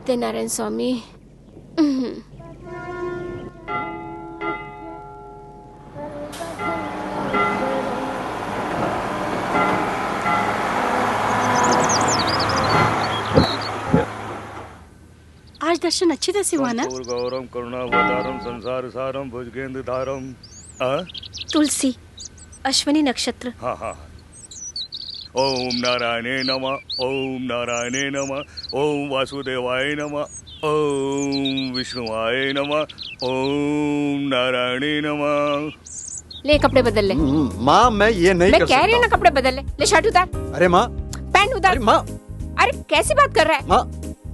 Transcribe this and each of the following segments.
नमस्ते नारायण स्वामी। आज दर्शन अच्छे से हुआ ना? गौरम करुणावतारम संसार सारम भुजगेंद्र धारम। तुलसी, अश्विनी नक्षत्र। हाँ हाँ। ओम नारायणे नमः, ओम नारायणे नमः, ओम वासुदेवाय नमः, ओम विष्णुवाय नमः, ओम नारायणे नमः। ले कपड़े बदल ले। माँ मैं ये नहीं मैं कर कह रही हूँ ना, सकता। कपड़े बदल ले। ले शर्ट उतार। अरे माँ, पैंट उतार। अरे माँ, अरे कैसी बात कर रहा है? माँ,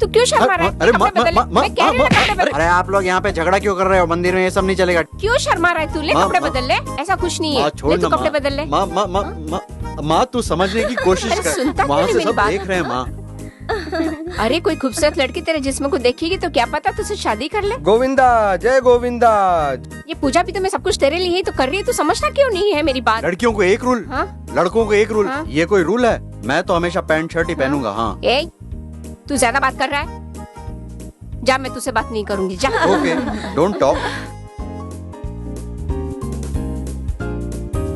तू क्यों शर्मा रहा है? अरे कपड़े बदल ले। मैं कह रही हूँ ना, कपड़े बदल। अरे आप लोग यहाँ पे झगड़ा क्यों कर रहे हो? मंदिर में ये सब नहीं चलेगा। क्यों शर्मा रहा है तू? ले कपड़े बदल ले। ऐसा कुछ नहीं है। ले तू कपड़े बदल ले। माँ तू समझने की कोशिश अरे कर। सुनता वहाँ क्यों से नहीं सब मेरी देख रहे हैं माँ। अरे कोई खूबसूरत लड़की तेरे जिस्म को देखेगी तो क्या पता तुझसे शादी कर ले। गोविंदा, जय गोविंदा। ये पूजा भी तो मैं सब कुछ तेरे लिए ही तो कर रही है, तू समझता क्यों नहीं है मेरी बात? लड़कियों को एक रूल, हाँ? लड़कों को एक रूल। हाँ? ये कोई रूल है? मैं तो हमेशा पैंट शर्ट ही पहनूंगा। हाँ ए, तू ज्यादा बात कर रहा है। जा, मैं तुझसे बात नहीं करूंगी। जा। Okay, don't talk.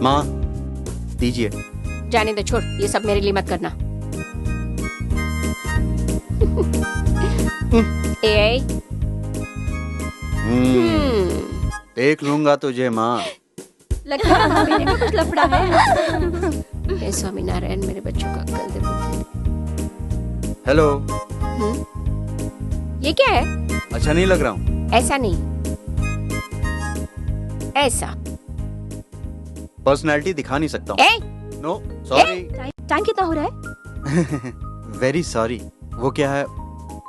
माँ दीजिए। जाने दे, छोड़। ये सब मेरे लिए मत करना। ए, देख लूंगा तुझे माँ। लगता है मेरे में कुछ लफड़ा है। हे स्वामी नारायण, मेरे बच्चों का अक्ल दे बुद्धि। हेलो। ये क्या है? अच्छा नहीं लग रहा हूँ? ऐसा नहीं, ऐसा। पर्सनैलिटी दिखा नहीं सकता हूँ। No sorry. टाइम कितना हो रहा है? Very sorry. वो क्या है,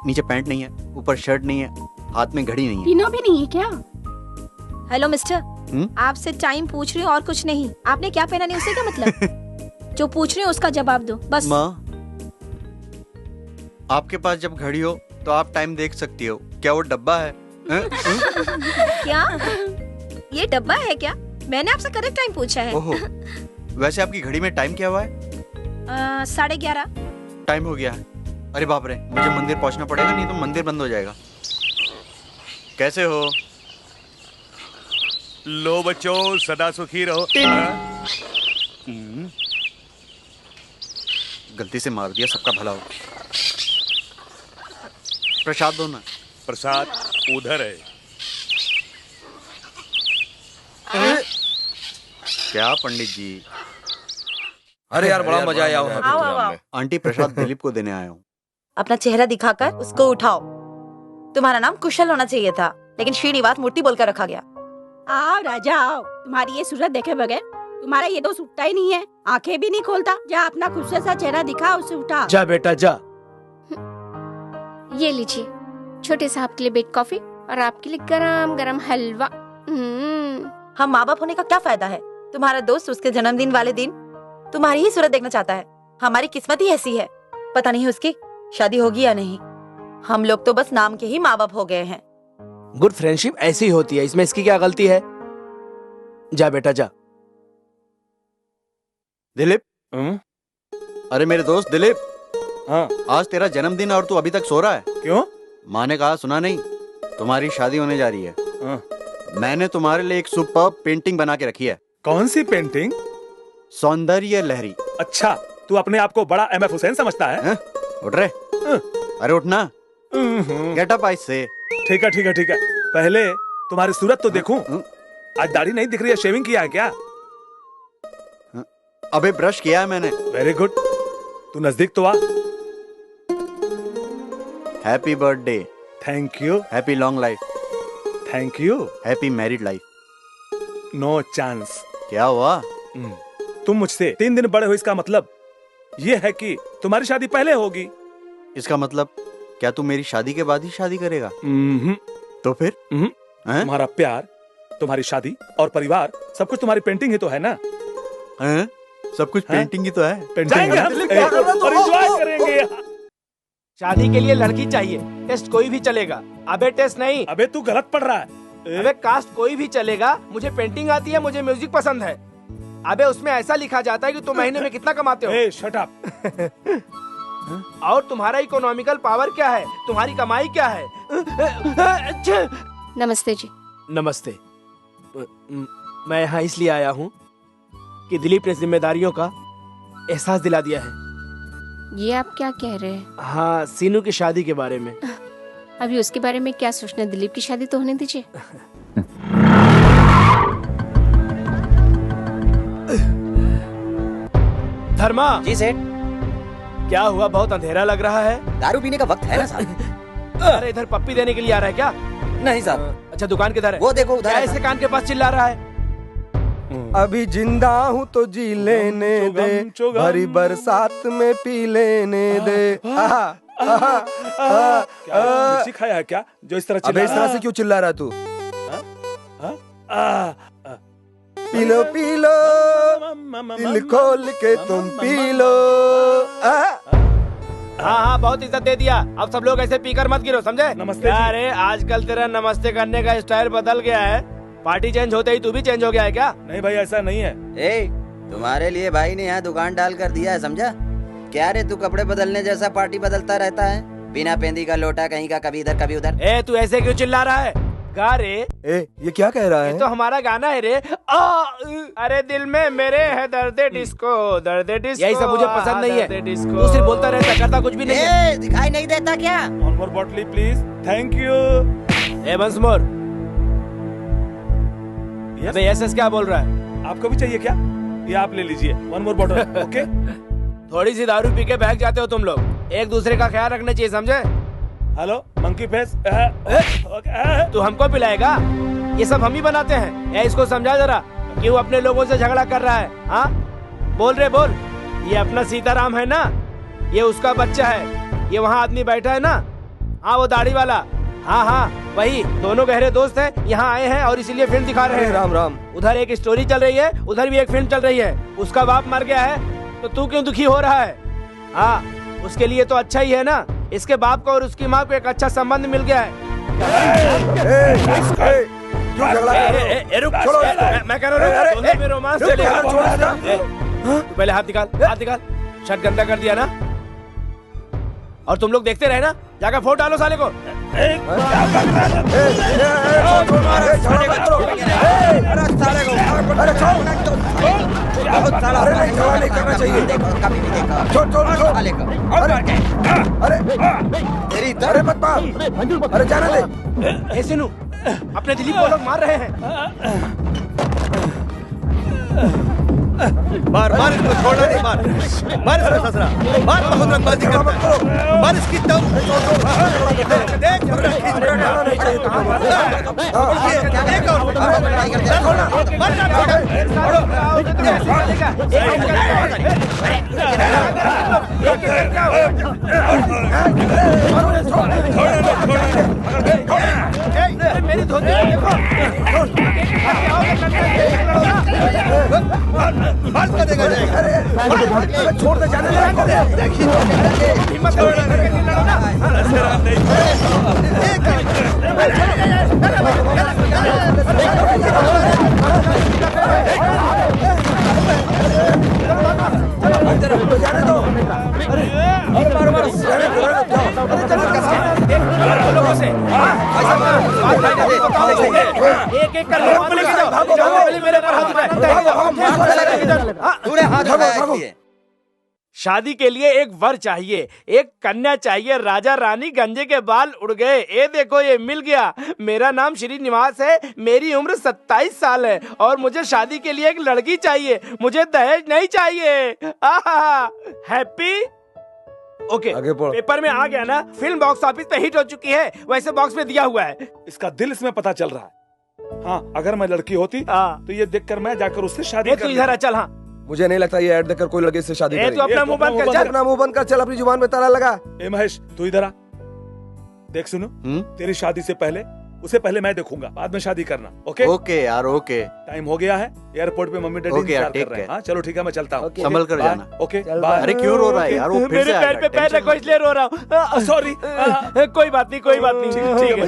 नीचे पैंट नहीं है, ऊपर शर्ट नहीं है, हाथ में घड़ी नहीं है। तीनों भी नहीं है क्या? हेलो मिस्टर, आपसे टाइम पूछ रही हूँ और कुछ नहीं। आपने क्या पहना नहीं, उससे क्या मतलब? जो पूछ रही हूँ उसका जवाब दो बस। माँ, आपके पास जब घड़ी हो तो आप टाइम देख सकती हो। क्या वो डब्बा है? क्या ये डब्बा है क्या? मैंने आपसे करेक्ट टाइम पूछा है। ओहो, वैसे आपकी घड़ी में टाइम क्या हुआ है? 11:30। टाइम हो गया है। अरे बाप रे, मुझे मंदिर पहुंचना पड़ेगा, नहीं तो मंदिर बंद हो जाएगा। कैसे हो? लो बच्चों, सदा सुखी रहो। गलती से मार दिया, सबका भला हो। प्रसाद दो ना। प्रसाद उधर है। क्या पंडित जी? अरे यार बड़ा मजा आया। आओ। आंटी, प्रसाद दिलीप को देने आया हूँ। अपना चेहरा दिखाकर उसको उठाओ। तुम्हारा नाम कुशल होना चाहिए था, लेकिन श्रीनिवास मूर्ति बोलकर रखा गया। आओ राजा आओ। तुम्हारी ये सूरत देखे बगैर तुम्हारा ये दोस्त उठता ही नहीं है, आंखें भी नहीं खोलता। जा अपना खूबसूरत सा चेहरा दिखा, उसे उठा। जा बेटा जा। ये लीजिए, छोटे साहब के लिए बेड कॉफी और आपके लिए गरम गरम हलवा। हम माँ बाप होने का क्या फायदा है? तुम्हारा दोस्त उसके जन्मदिन वाले दिन तुम्हारी ही सूरत देखना चाहता है। हमारी किस्मत ही ऐसी है। पता नहीं उसकी शादी होगी या नहीं। हम लोग तो बस नाम के ही माँ बाप हो गए हैं। गुड फ्रेंडशिप ऐसी ही होती है, इसमें इसकी क्या गलती है? जा बेटा जा। दिलीप, अरे मेरे दोस्त दिलीप, हाँ आज तेरा जन्मदिन और तू अभी तक सो रहा है? क्यों? माँ ने कहा सुना नहीं? तुम्हारी शादी होने जा रही है। हाँ। मैंने तुम्हारे लिए एक सुपर्ब पेंटिंग बना के रखी है। कौन सी पेंटिंग? सौंदर्य लहरी। अच्छा, तू अपने आप को बड़ा MF हुसैन समझता है? उठ रहे? अरे उठना, गेट अप आई से। ठीक है ठीक है ठीक है, पहले तुम्हारी सूरत तो देखूं। आज दाढ़ी नहीं दिख रही है, शेविंग किया है क्या? अबे ब्रश किया है मैंने। वेरी गुड, तू नजदीक तो आ। Happy birthday. Thank you. Happy long life. Thank you. Happy married life. No chance. क्या हुआ? तुम मुझसे 3 दिन बड़े हो, इसका मतलब ये है कि तुम्हारी शादी पहले होगी। इसका मतलब क्या तू मेरी शादी के बाद ही शादी करेगा? तो फिर? तुम्हारा प्यार, तुम्हारी शादी और परिवार सब कुछ तुम्हारी पेंटिंग ही तो है ना? सब कुछ पेंटिंग ही तो है। पेंटिंग और एंजॉय करेंगे। शादी के लिए लड़की चाहिए, टेस्ट कोई भी चलेगा। अबे टेस्ट नहीं। अबे तू गलत पढ़ रहा है। अबे कास्ट कोई भी चलेगा, मुझे पेंटिंग आती है, मुझे म्यूजिक पसंद है। अबे उसमें ऐसा लिखा जाता है कि तुम महीने में कितना कमाते हो। Shut up. और तुम्हारा इकोनॉमिकल पावर क्या है, तुम्हारी कमाई क्या है? नमस्ते जी। नमस्ते। मैं यहाँ इसलिए आया हूँ कि दिलीप ने जिम्मेदारियों का एहसास दिला दिया है। ये आप क्या कह रहे हैं? हाँ, सीनू की शादी के बारे में। अभी उसके बारे में क्या सोचना, दिलीप की शादी तो होने दीजिए। धर्मा जी सेठ। क्या हुआ, बहुत अंधेरा लग रहा है। दारू पीने का वक्त है ना साहब। अरे इधर पप्पी देने के लिए आ रहा है क्या? नहीं साहब। अच्छा, दुकान किधर है? वो देखो उधर क्या है। ऐसे कान के पास चिल्ला रहा है? अभी जिंदा हूँ तो जी लेने दे, चुगम। भरी बरसात में पी लेने दे। क्या मिर्ची खाया है क्या जो इस तरह अबे इस चिल्ला तरह से क्यों चिल्ला रहा तू? रहा? पी लो दिल खोल के तुम पी लो। हाँ हाँ, बहुत इज्जत दे दिया। अब सब लोग ऐसे पीकर मत गिरो, समझे? नमस्ते क्या जी। रे, आजकल तेरा नमस्ते करने का स्टाइल बदल गया है। पार्टी चेंज होते ही तू भी चेंज हो गया है क्या? नहीं भाई, ऐसा नहीं है। ए, तुम्हारे लिए भाई ने यहाँ दुकान डाल कर दिया है, समझा? क्या रे, तू कपड़े बदलने जैसा पार्टी बदलता रहता है? बिना पेंदी का लोटा कहीं का, कभी इधर कभी उधर। ए, तू ऐसे क्यों चिल्ला रहा है? गा रे, ए, ये क्या कह रहा ये है? तो हमारा गाना है रे। अरे दिल में मेरे है दर्द डिस्को, दर्द डिस्को। यही सब मुझे पसंद नहीं है। तू सिर्फ बोलता रहता, करता कुछ भी नहीं है। ए, दिखाई नहीं देता क्या? One more bottle, please. Thank you. ए, वंस मोर। अबे यस क्या बोल रहा है? आपको भी चाहिए क्या? ये आप ले लीजिए, वन मोर बॉटल। ओके। थोड़ी सी दारू पी के भाग जाते हो तुम लोग। एक दूसरे का ख्याल रखना चाहिए, समझे? Hello monkey face. तू हमको पिलाएगा? ये सब हम ही बनाते हैं। या इसको समझा जरा, क्यों अपने लोगों से झगड़ा कर रहा है? हाँ, बोल रे बोल। ये अपना सीताराम है ना, ये उसका बच्चा है। ये वहाँ आदमी बैठा है ना, हाँ वो दाढ़ी वाला। हाँ हाँ वही, दोनों गहरे दोस्त हैं। यहाँ आए हैं और इसीलिए फिल्म दिखा रहे हैं। राम राम। उधर एक स्टोरी चल रही है, उधर भी एक फिल्म चल रही है। उसका बाप मर गया है तो तू क्यों दुखी हो रहा है? हाँ, उसके लिए तो अच्छा ही है ना, इसके बाप को और उसकी माँ को एक अच्छा संबंध मिल गया है। क्यों झगड़ा कर रहे हो? रुक, छोड़ो। मैं कह रहा हूँ दोनों में रोमांस चलेगा। तू पहले हाथ निकाल। शर्ट गंदा कर दिया ना, और तुम लोग देखते रहे ना, जाकर फोड़ डालो साले को। नहीं करना चाहिए। कभी भी देखा। छोड़ छोड़ छोड़। साले को। अरे तेरी अरे मत मार। अरे जाने दे। ए सिनू, अपने दिलीप को लोग मार रहे हैं। मार मार इसको, छोड़ना नहीं। मार इसको ससुरा, मार। बहुत रंगबाजी करता है। मार इसकी दम। देख नहीं चाहिए मेरी धोती देखो। छोड़ दे, जाने दे। हिम्मत जाने दो। लोगों से एक एक कर लेके जाओ। मेरे पर हाथ उठाए। तूने हाथ उठाया इसलिए। शादी के लिए एक वर चाहिए, एक कन्या चाहिए। राजा रानी गंजे के बाल उड़ गए। ये देखो, ये मिल गया। मेरा नाम श्रीनिवास है, मेरी उम्र 27 साल है और मुझे शादी के लिए एक लड़की चाहिए। मुझे दहेज नहीं चाहिए। हैप्पी? ओके, आगे पढ़। पेपर में आ गया ना। फिल्म बॉक्स ऑफिस पे हिट हो चुकी है, वैसे बॉक्स में दिया हुआ है। इसका दिल इसमें पता चल रहा है। हाँ, अगर मैं लड़की होती तो ये देखकर मैं जाकर उससे शादी तू कर इधर आ, चल। हाँ, मुझे नहीं लगता ये ऐड देखकर कोई लड़के से शादी तू करेगी। अपना मुंह बंद कर, चल। अपना मुंह बंद कर, चल। अपनी जुबान में ताला लगा। ए महेश, तू इधर आ। देख सुनो, तेरी शादी से पहले उसे पहले मैं देखूंगा, बाद में शादी करना। ओके ओके यार, ओके। टाइम हो गया है, एयरपोर्ट पे मम्मी डैडी ओके यार, इंतजार कर रहे हैं। हाँ चलो ठीक है, मैं चलता हूँ। संभल कर जाना। ओके चल, बाय। अरे क्यों रो रहा है यार? वो फिर मेरे से पैर पे पैर रखो, इसलिए रो रहा हूँ। सॉरी। कोई बात नहीं, कोई बात नहीं।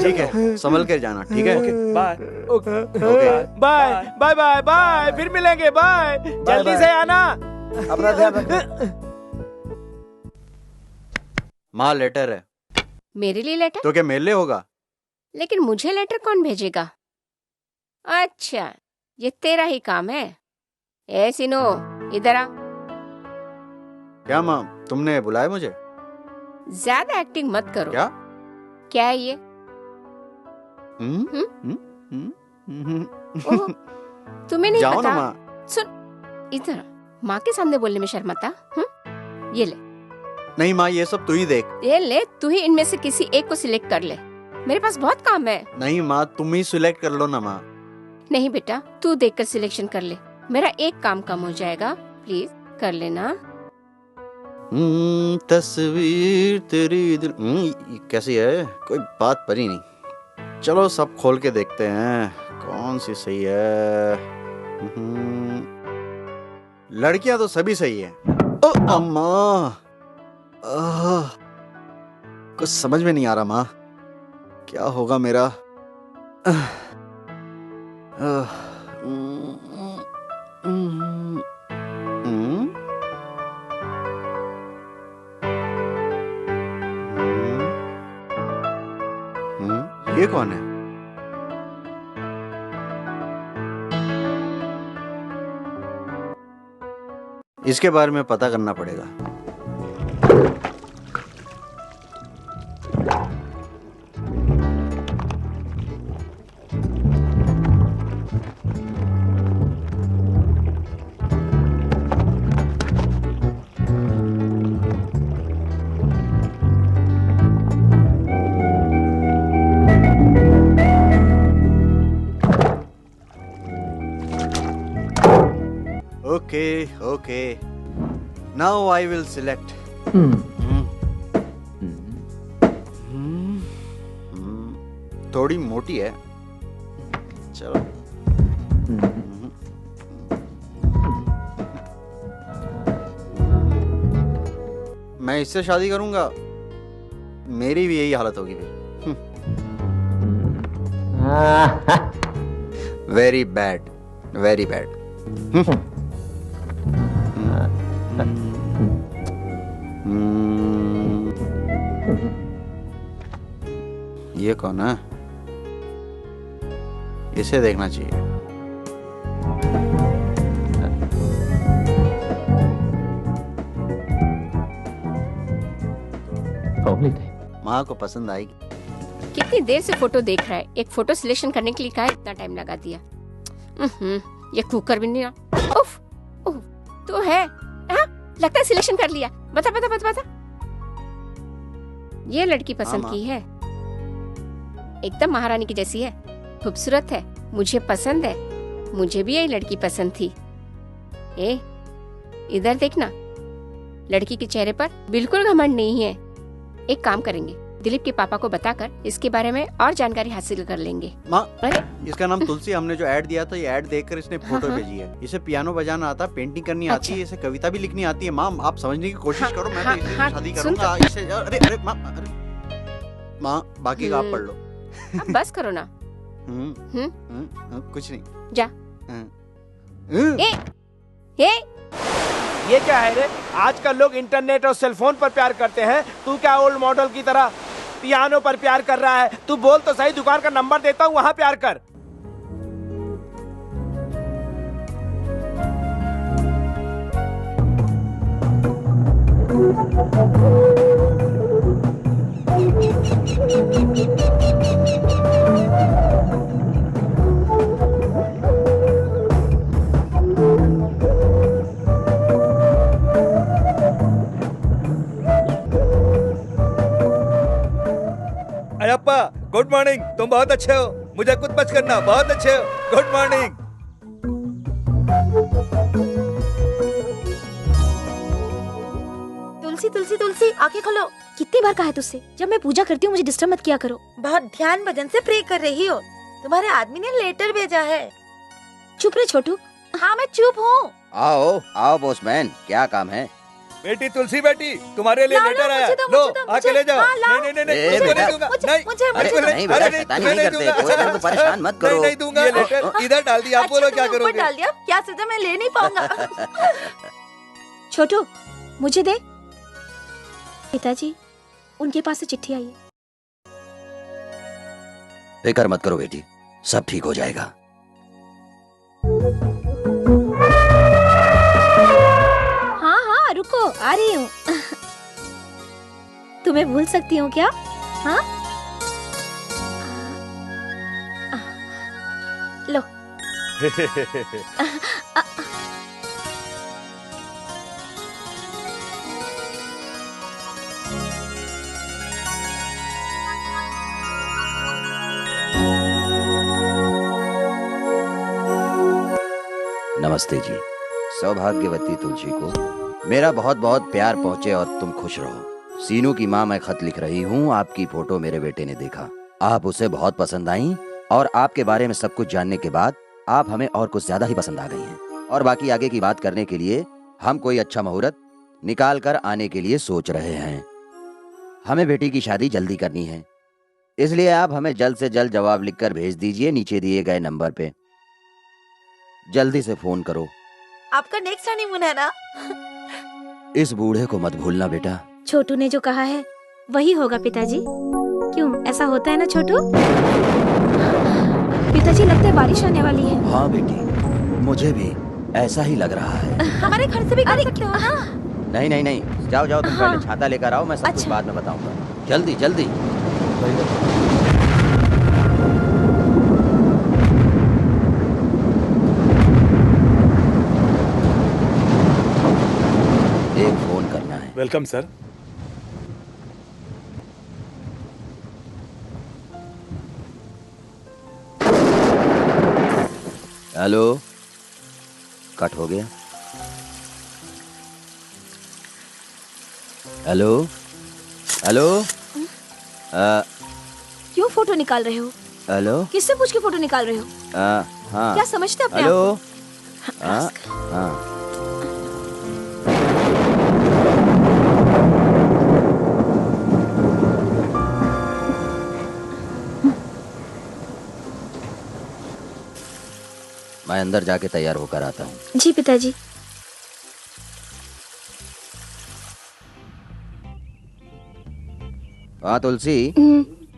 ठीक है, संभल कर जाना। ठीक है, bye. Okay, okay. Bye bye bye bye. फिर मिलेंगे, बाय। जल्दी से आना। अपना ध्यान रख। माँ लेटर है। मेरे लिए लेटर? तो क्या मेरे लिए होगा? लेकिन मुझे लेटर कौन भेजेगा? अच्छा, ये तेरा ही काम है। ए सिनो, इधर आ। क्या माँ, तुमने बुलाया मुझे? ज्यादा एक्टिंग मत करो। क्या है ये? ओह, तुम्हें नहीं जाओ पता? ना माँ। सुन, इधर माँ के सामने बोलने में शर्माता? ये ले। नहीं माँ, ये सब तू ही देख। ये ले, तू ही इनमें से किसी एक को सिलेक्ट कर ले। मेरे पास बहुत काम है। नहीं माँ, तुम ही सिलेक्ट कर लो ना माँ। नहीं बेटा, तू देखकर सिलेक्शन कर ले। मेरा एक काम कम हो जाएगा, प्लीज कर लेना। तस्वीर तेरी दिल ये कैसी है? कोई बात परी नहीं। चलो सब खोल के देखते हैं कौन सी सही है। लड़कियां तो सभी सही है। ओ अम्मा, कुछ समझ में नहीं आ रहा माँ, क्या होगा मेरा? ये कौन है? इसके बारे में पता करना पड़ेगा। Okay. Now I will select. थोड़ी मोटी है। चलो। मैं इससे शादी करूंगा, मेरी भी यही हालत होगी फिर। Very bad, very bad. ये कौन है? इसे देखना चाहिए। माँ को पसंद आएगी। कितनी देर से फोटो देख रहा है? एक फोटो सिलेक्शन करने के लिए कहा इतना टाइम लगा दिया। ये कुकर भी नहीं ना। उफ, तो है। लगता है सिलेक्शन कर लिया। बता बता बता बता। ये लड़की पसंद की है? एकदम महारानी की जैसी है, खूबसूरत है, मुझे पसंद है। मुझे भी यही लड़की पसंद थी। ए, इधर देखना, लड़की के चेहरे पर बिल्कुल घमंड नहीं है। एक काम करेंगे, दिलीप के पापा को बताकर इसके बारे में और जानकारी हासिल कर लेंगे। माँ, इसका नाम तुलसी। हमने जो ऐड दिया था, ये ऐड देखकर इसने फोटो भेजी है। इसे पियानो बजाना आता, पेंटिंग करनी आती है, इसे कविता भी लिखनी आती है। माँ, आप समझने की कोशिश करो। मैं तो इससे शादी करूंगा। इसे अरे अरे माँ, माँ बाकी का आप पढ़ लो। अब बस करो ना। कुछ नहीं, जा। ये क्या है रे? आजकल लोग इंटरनेट और सेलफोन पर प्यार करते हैं, तू क्या ओल्ड मॉडल की तरह पियानो पर प्यार कर रहा है? तू बोल तो सही, दुकान का नंबर देता हूँ, वहाँ प्यार कर। Ayyappa, good morning. तुम बहुत अच्छे हो, मुझे कुछ मत करना। बहुत अच्छे हो, गुड मॉर्निंग। तुलसी तुलसी तुलसी, आंखें खोलो। कितनी बार कहा है तुझसे, जब मैं पूजा करती हूँ मुझे डिस्टर्ब मत किया करो। बहुत ध्यान भजन से प्रे कर रही हो। तुम्हारे आदमी ने लेटर भेजा है। चुप रहे छोटू। हाँ मैं चुप हूँ। आओ आओ बॉसमैन, क्या काम है? बेटी तुलसी, बेटी तुम्हारे लिए लेटर आया। लो आके ले जाओ। नहीं नहीं नहीं, ए, बेटा, नहीं दूंगा। नहीं बेटा, शैतानी नहीं करते। कोई इधर को परेशान मत करो। नहीं दूंगा। ये लेटर इधर डाल दिया। आप बोलो क्या करोगे? डाल दिया, क्या सजा? मैं ले नहीं पाऊंगा। छोटू मुझे दे। पिताजी उनके पास से चिट्ठी आई है। फिक्र मत करो बेटी, सब ठीक हो जाएगा। हाँ हाँ रुको, आ रही हूँ। तुम्हें भूल सकती हूँ क्या? हाँ लो। नमस्ते जी। सौभाग्यवती तुलसी को मेरा बहुत बहुत प्यार पहुँचे और तुम खुश रहो। सीनू की माँ मैं खत लिख रही हूँ। आपकी फोटो मेरे बेटे ने देखा, आप उसे बहुत पसंद आई और आपके बारे में सब कुछ जानने के बाद आप हमें और कुछ ज्यादा ही पसंद आ गई हैं। और बाकी आगे की बात करने के लिए हम कोई अच्छा मुहूर्त निकाल कर आने के लिए सोच रहे हैं। हमें बेटी की शादी जल्दी करनी है, इसलिए आप हमें जल्द से जल्द जवाब लिखकर भेज दीजिए नीचे दिए गए नंबर पे। जल्दी से फोन करो। आपका नेक्स्ट हनीमून है ना? इस बूढ़े को मत भूलना बेटा। छोटू ने जो कहा है वही होगा पिताजी। क्यों, ऐसा होता है ना छोटू? पिताजी लगता है बारिश आने वाली है। हाँ बेटी, मुझे भी ऐसा ही लग रहा है। हमारे घर से भी कर सकते हो ना? नहीं नहीं नहीं, जाओ जाओ, तुम पहले छाता लेकर आओ, मैं सब कुछ बाद में बताऊंगा। जल्दी जल्दी। एक फोन करना है। Welcome sir. हेलो, कट हो गया। Hello hello. क्यों फोटो निकाल रहे हो? हेलो, किससे पूछ के फोटो निकाल रहे हो? हाँ। क्या समझते अपने हेलो। आप को? हाँ। मैं अंदर जाके तैयार होकर आता हूँ। जी पिताजी। हाँ तुलसी,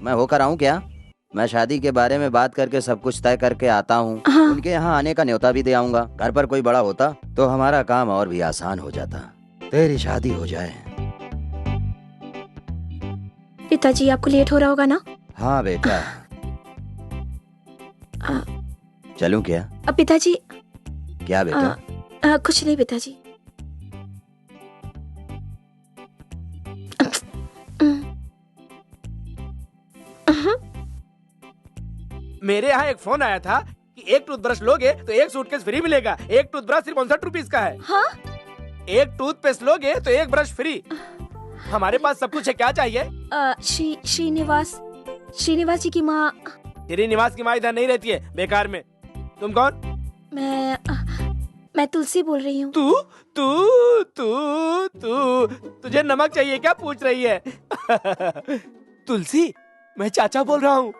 मैं होकर आऊँ क्या? मैं शादी के बारे में बात करके सब कुछ तय करके आता हूँ। हाँ। उनके यहाँ आने का न्योता भी दे आऊंगा। घर पर कोई बड़ा होता तो हमारा काम और भी आसान हो जाता। तेरी शादी हो जाए। पिताजी आपको लेट हो रहा होगा ना? हाँ बेटा। चलूं क्या? अब पिताजी। क्या बेटा? कुछ नहीं पिताजी। मेरे यहाँ एक फोन आया था कि एक टूथब्रश लोगे तो एक सूटकेस फ्री मिलेगा। एक टूथब्रश सिर्फ 59 रुपीज का है। हाँ? एक टूथपेस्ट लोगे तो एक ब्रश फ्री। हमारे पास सब कुछ है, क्या चाहिए? श्रीनिवास जी की माँ। श्रीनिवास की माँ इधर नहीं रहती है, बेकार में। तुम कौन? मैं तुलसी बोल रही हूँ। तू तू तू तू तुझे नमक चाहिए क्या पूछ रही है? तुलसी, मैं चाचा बोल रहा हूँ।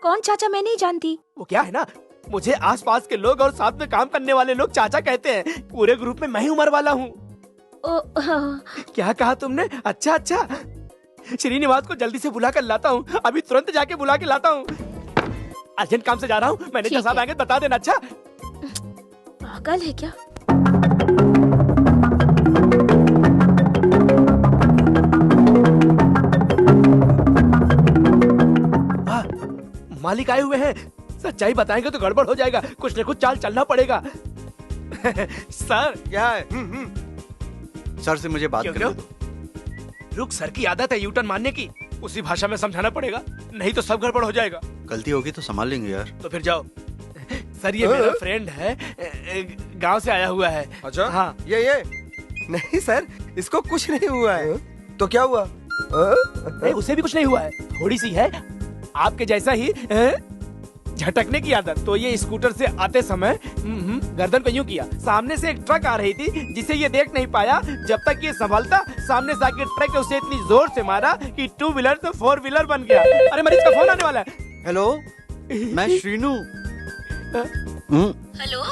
कौन चाचा? मैं नहीं जानती। वो क्या है ना, मुझे आसपास के लोग और साथ में काम करने वाले लोग चाचा कहते हैं। पूरे ग्रुप में मैं ही उम्र वाला हूँ। क्या कहा तुमने? अच्छा अच्छा, श्रीनिवास को जल्दी से बुला कर लाता हूँ। अभी तुरंत जाके बुला के लाता हूँ। अर्जेंट काम से जा रहा हूँ। मैनेजर साहब आएंगे बता देना। अच्छा, पागल है क्या? मालिक आए हुए हैं। सच्चाई बताएंगे तो गड़बड़ हो जाएगा। कुछ न कुछ चाल चलना पड़ेगा। सर। क्या है? सर से मुझे बात करनी दो। रुक, सर की आदत है यूटर्न मारने की। उसी भाषा में समझाना पड़ेगा, नहीं तो सब गड़बड़ हो जाएगा। गलती होगी तो संभाल लेंगे यार। तो फिर जाओ। सर ये मेरा फ्रेंड है, गांव से आया हुआ है। अच्छा? हाँ। ये नहीं सर, इसको कुछ नहीं हुआ है। तो क्या हुआ? नहीं, उसे भी कुछ नहीं हुआ है। थोड़ी सी है आपके जैसा ही झटकने की आदत। तो ये स्कूटर से आते समय गर्दन को यूं किया। सामने से एक ट्रक आ रही थी जिसे ये देख नहीं पाया। जब तक ये संभलता, सामने से आके ट्रक ने उसे इतनी जोर से मारा कि 2 व्हीलर से 4 व्हीलर बन गया। अरे मरीज का फोन आने वाला है। हेलो, मैं श्रीनू। हेलो,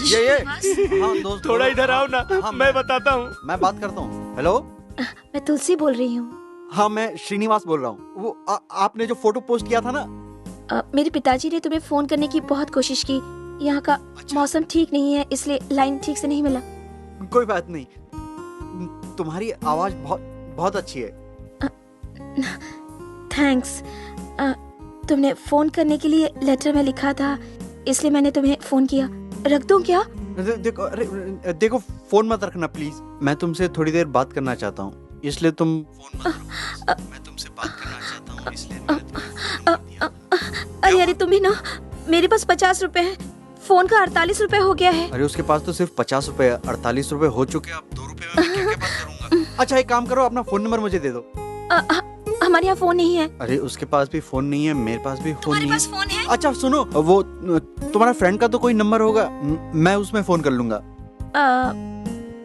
ये हाँ दोस्त, थोड़ा इधर आओ ना। हाँ, मैं बताता हूँ। मैं बात करता हूँ। हेलो मैं तुलसी बोल रही हूँ। हाँ मैं श्रीनिवास बोल रहा हूँ। वो आपने जो फोटो पोस्ट किया था ना, मेरे पिताजी ने तुम्हें फोन करने की बहुत कोशिश की। यहाँ का मौसम ठीक नहीं है इसलिए लाइन ठीक से नहीं मिला। कोई बात नहीं, तुम्हारी आवाज बहुत अच्छी है। थैंक्स। तुमने फोन करने के लिए लेटर में लिखा था इसलिए मैंने तुम्हें फोन किया। रख दूं क्या? देखो फोन मत रखना प्लीज। मैं तुमसे थोड़ी देर बात करना चाहता हूँ, इसलिए तुम फोन मत रखो। मैं तुमसे बात करना चाहता हूँ इसलिए। अरे अरे तुम भी ना, मेरे पास 50 रुपए है, फोन का 48 रुपए हो गया है। अरे उसके पास तो सिर्फ 50 रुपए, 48 रुपए हो चुके। अब 2 रुपए में मैं क्या बात करूंगा। अच्छा एक काम करो, अपना फोन नंबर मुझे दे दो। हमारे यहाँ फोन नहीं है। अरे उसके पास भी फोन नहीं है, मेरे पास भी फोन नहीं है। फोन है? अच्छा सुनो, वो तुम्हारा फ्रेंड का तो कोई नंबर होगा, मैं उसमें फोन कर लूंगा।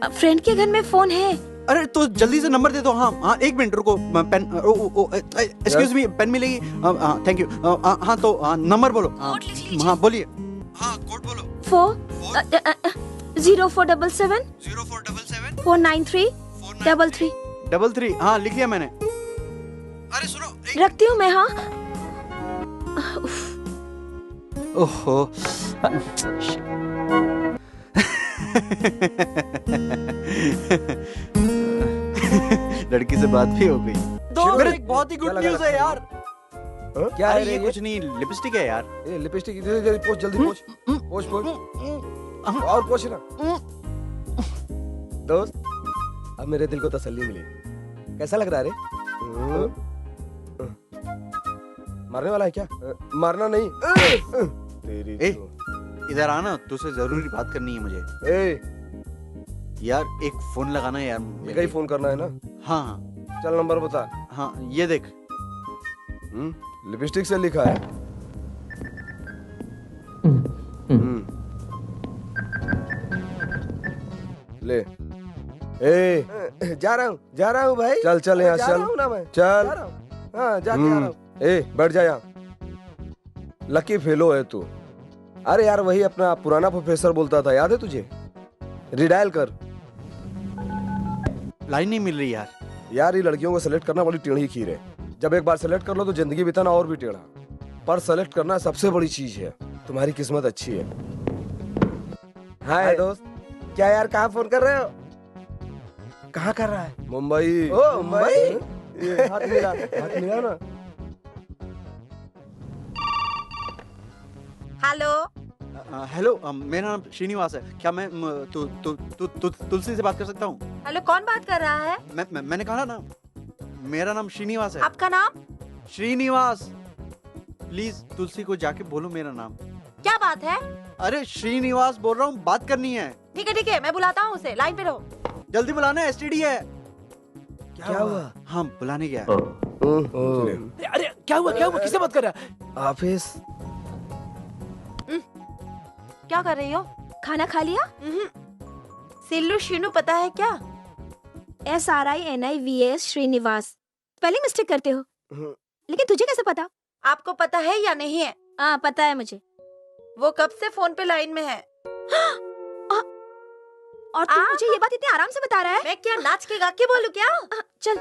फ्रेंड के घर में फोन है। अरे तो जल्दी से नंबर दे दो। हाँ 1 मिनट रुको, पेन, एक्सक्यूज मी, पेन मिलेगी? Thank you. हाँ तो नंबर बोलो। हाँ बोलिए। हाँ कोड बोलो। 0477 493 33। हाँ लिख लिया मैंने। अरे सुनो, रखती हूँ मैं। हाँ ओहो लड़की से बात भी हो गई। दोस्त एक बहुत ही गुड न्यूज़ है यार। क्या है? ये कुछ नहीं, लिपस्टिक है यार। ये लिपस्टिक जल्दी पोछ, जल्दी पोछ, पोछ पोछ और पोछ ना। दोस्त अब मेरे दिल को तसल्ली मिली। कैसा लग रहा है रे? मारने वाला है क्या? मारना नहीं। तेरी इधर आना, तुझसे जरूरी बात करनी है मुझे। यार एक फोन लगाना है यार। मेरा ही फोन करना है ना? हाँ चल नंबर बता। हाँ ये देख, लिपस्टिक से लिखा है। ले जा रहा हूँ भाई। चल चल यहाँ चल ना, मैं चल। हाँ जाके आ रहा हूँ। बैठ जा यहाँ। लकी फेलो है तू। अरे यार वही अपना पुराना प्रोफेसर बोलता था, याद है तुझे? रिडायल कर। लाइन नहीं मिल रही यार। यार ये लड़कियों को सेलेक्ट करना बड़ी टेढ़ी खीर है। जब एक बार सेलेक्ट कर लो तो जिंदगी बिताना और भी टेढ़ा। पर सेलेक्ट करना सबसे बड़ी चीज है। तुम्हारी किस्मत अच्छी है। हाय दोस्त। क्या यार, कहाँ फोन कर रहे हो? कहाँ कर रहा है? मुंबई। ओ मुंबई। हाथ मिला ना। हेलो। हेलो, मेरा नाम श्रीनिवास है। क्या मैं तुलसी से बात कर सकता हूँ? हेलो, कौन बात कर रहा है? मैंने कहा ना, मेरा नाम श्रीनिवास है। आपका नाम? श्रीनिवास। प्लीज तुलसी को जाके बोलो मेरा नाम। क्या बात है? अरे श्रीनिवास बोल रहा हूँ, बात करनी है। ठीक है, मैं बुलाता हूँ उसे। लाइन पे रहो। जल्दी बुलाना, एसटीडी है। क्या हुआ? हाँ बुलाने गया। अरे क्या हुआ? किससे बात कर रहा है? ऑफिस। क्या कर रही हो? खाना खा लिया? सिल्लू शीनू पता है क्या? SRINIVAS श्रीनिवास। स्पेलिंग मिस्टेक करते हो। लेकिन तुझे कैसे पता? आपको पता है या नहीं है? हाँ पता है मुझे। वो कब से फोन पे लाइन में है। और तू मुझे ये बात इतने आराम से बता रहा है? मैं क्या नाच के गा के बोलूं क्या? चल।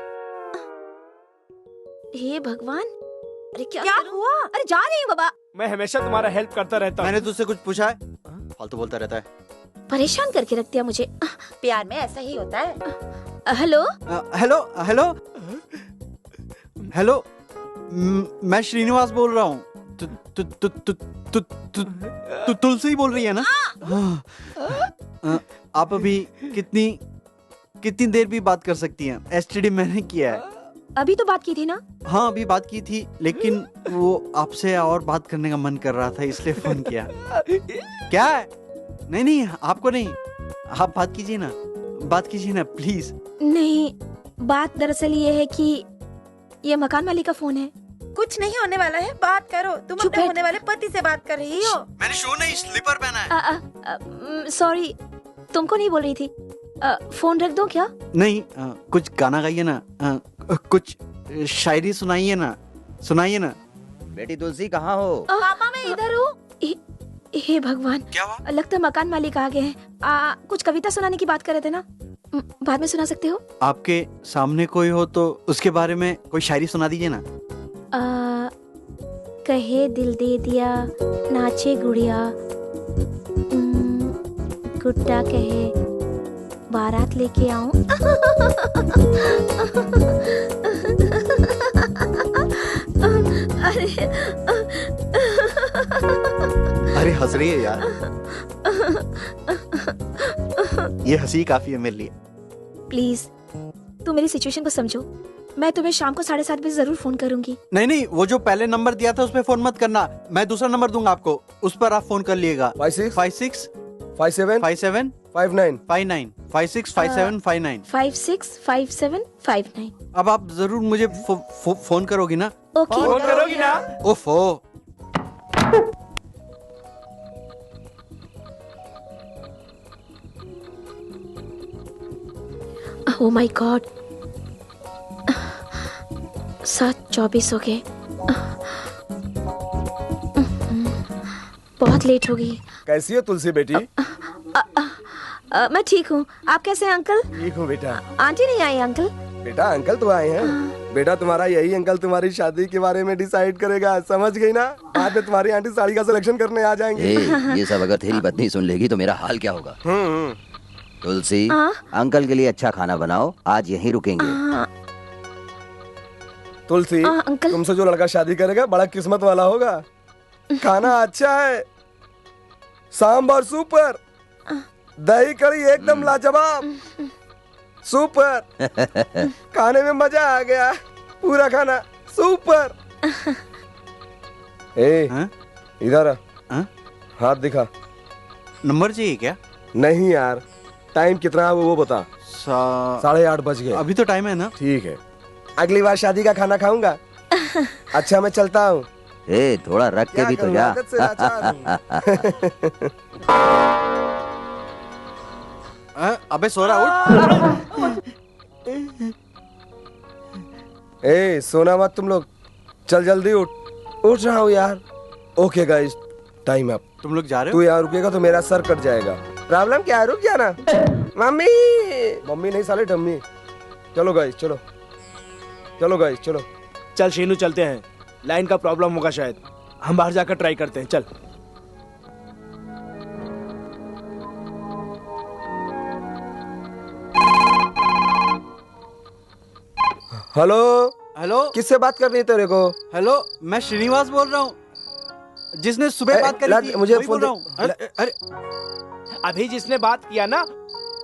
हे भगवान, अरे क्या हुआ? अरे जा रही हूँ बाबा। मैं हमेशा तुम्हारा हेल्प करता रहता हूँ। मैंने तुझसे कुछ पूछा है? फालतू बोलता रहता है। परेशान करके रख दिया मुझे। प्यार में ऐसा ही होता है। हेलो हेलो, मैं श्रीनिवास बोल रहा हूँ। तुलसी बोल रही है ना? आप अभी कितनी देर भी बात कर सकती हैं? एसटीडी मैंने किया है। अभी तो बात की थी ना? हाँ अभी बात की थी, लेकिन वो आपसे और बात करने का मन कर रहा था इसलिए फोन किया। क्या है? नहीं आपको नहीं, आप बात कीजिए ना प्लीज। नहीं, बात दरअसल ये है कि ये मकान मालिक का फोन है। कुछ नहीं होने वाला है, बात करो। तुम अपने होने वाले पति से बात कर रही हो। मैंने शू नहीं, स्लीपर पहना है। सॉरी, तुमको नहीं बोल रही थी। फोन रख दो क्या? नहीं, कुछ गाना गाइए ना, कुछ शायरी सुनाइए ना। बेटी तुलसी कहाँ हो? पापा मैं इधर हूँ। हे भगवान, क्या हुआ? लगता है मकान मालिक आ गए हैं। कुछ कविता सुनाने की बात कर रहे थे ना? बाद में सुना सकते हो? आपके सामने कोई हो तो उसके बारे में कोई शायरी सुना दीजिए ना। कहे दिल दे दिया नाचे गुड़िया, गुड्डा कहे बारात लेके आऊं। अरे हंस रही है यार। ये हंसी काफी है मेरे लिए। प्लीज तू मेरी सिचुएशन को समझो। मैं तुम्हें शाम को 7:30 बजे जरूर फोन करूंगी। नहीं, वो जो पहले नंबर दिया था उस पे फोन मत करना। मैं दूसरा नंबर दूंगा आपको, उस पर आप फोन कर लिएगा। 56 57 59 59 56 57 59 565759। अब आप जरूर मुझे फोन करोगी ना? ओके। फोन करोगी ना? ओफो। ओह माय गॉड, 7:24 हो गए। बहुत लेट हो गई। कैसी हो तुलसी बेटी? मैं ठीक हूँ। आप कैसे हैं अंकल? ठीक हूँ बेटा। आंटी नहीं आई अंकल? बेटा अंकल तो आए हैं। बेटा तुम्हारा यही अंकल तुम्हारी शादी के बारे में डिसाइड करेगा, समझ गई ना? बाद में तुम्हारी आंटी साड़ी का सिलेक्शन करने आ जाएंगे। ये सब अगर तेरी पत्नी सुन लेगी तो मेरा हाल क्या होगा? तुलसी, अंकल के लिए अच्छा खाना बनाओ, आज यहीं रुकेंगे। तुलसी, तुमसे जो लड़का शादी करेगा बड़ा किस्मत वाला होगा। खाना अच्छा है, सांभर सुपर, दही कड़ी एकदम लाजवाब, सुपर। खाने में मजा आ गया, पूरा खाना सुपर। इधर हाथ दिखा। नंबर चाहिए क्या? नहीं यार, टाइम कितना है वो बता। 8:30 बज गए। अभी तो टाइम है ना? ठीक है, अगली बार शादी का खाना खाऊंगा। अच्छा मैं चलता हूँ। थोड़ा रख के भी तो जा। अबे सो रहा, उठ। सोना मत तुम लोग, चल जल्दी उठ। उठ रहा हूँ यार। Okay guys, time up. तुम लोग जा रहे हो? तू यहाँ रुकेगा तो मेरा सर कट जाएगा। प्रॉब्लम क्या है? रुक जाना। मम्मी मम्मी नहीं साले डम्मी। चलो गाइस चलो, चलो गाइस चलो। चल शीनू चलते हैं, लाइन का प्रॉब्लम होगा शायद। हम बाहर जाकर ट्राई करते हैं, चल। हेलो, किससे बात करनी है तेरे को? हेलो, मैं श्रीनिवास बोल रहा हूँ, जिसने सुबह बात करी थी। मुझे फोन रहा हूँ। अरे अभी जिसने बात किया ना,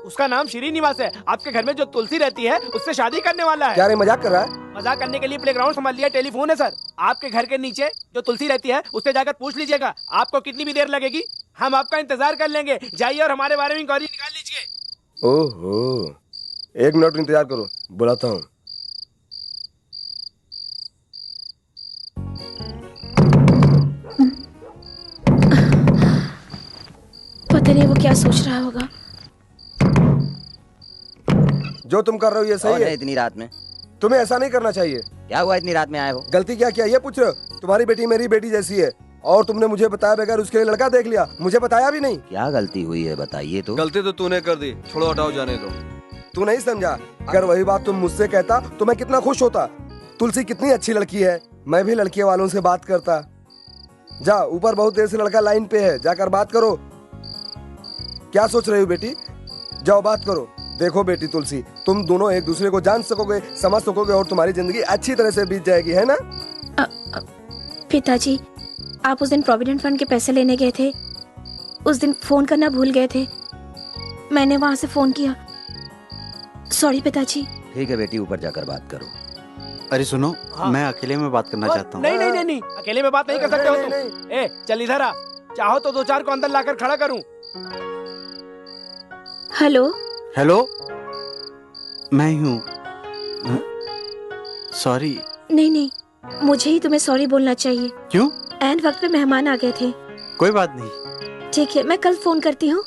उसका नाम श्रीनिवास है। आपके घर में जो तुलसी रहती है उससे शादी करने वाला है। क्या रे, मजाक कर रहा है? मजाक करने के लिए प्लेग्राउंड संभाल लिया, टेलीफोन है सर। आपके घर के नीचे जो तुलसी रहती है उससे जाकर पूछ लीजिएगा। आपको कितनी भी देर लगेगी, हम आपका इंतजार कर लेंगे। जाइए और हमारे बारे में इंक्वायरी निकाल लीजिए। ओहो, 1 मिनट इंतजार करो, बुलाता हूँ। पता नहीं वो क्या सोच रहा होगा। जो तुम कर रहे हो ये सही है? इतनी रात में तुम्हें ऐसा नहीं करना चाहिए। क्या हुआ इतनी रात में आए हो? गलती क्या किया ये पूछ रहे हो? तुम्हारी बेटी मेरी बेटी जैसी है और तुमने मुझे बताया बगैर उसके लिए लड़का देख लिया, मुझे बताया भी नहीं। क्या गलती हुई है बताइए तो। गलती तो तूने कर दी, छोड़ो हटाओ जाने दो। तू नहीं समझा, अगर वही बात तुम मुझसे कहता तो मैं कितना खुश होता। तुलसी कितनी अच्छी लड़की है, मैं भी लड़की वालों से बात करता। जा ऊपर बहुत देर से लड़का लाइन पे है, जाकर बात करो। क्या सोच रही हो बेटी? जाओ बात करो। देखो बेटी तुलसी, तुम दोनों एक दूसरे को जान सकोगे, समझ सकोगे और तुम्हारी जिंदगी अच्छी तरह से बीत जाएगी, है ना? पिताजी, आप उस दिन प्रोविडेंट फंड के पैसे लेने गए थे, उस दिन फोन करना भूल गए थे। मैंने वहां से फोन किया, सॉरी पिताजी। ठीक है बेटी, ऊपर जाकर बात करो। अरे सुनो, मैं अकेले में बात करना चाहता हूँ। नहीं, अकेले में बात नहीं कर सकते हो तुम। चल इधर आ, चाहो तो 2-4 को अंदर लाकर खड़ा करूं। हेलो, मैं ही हूँ। सॉरी। नहीं, मुझे ही तुम्हें सॉरी बोलना चाहिए। क्यों? एंड वक्त पे मेहमान आ गए थे। कोई बात नहीं। ठीक है, मैं कल फोन करती हूँ।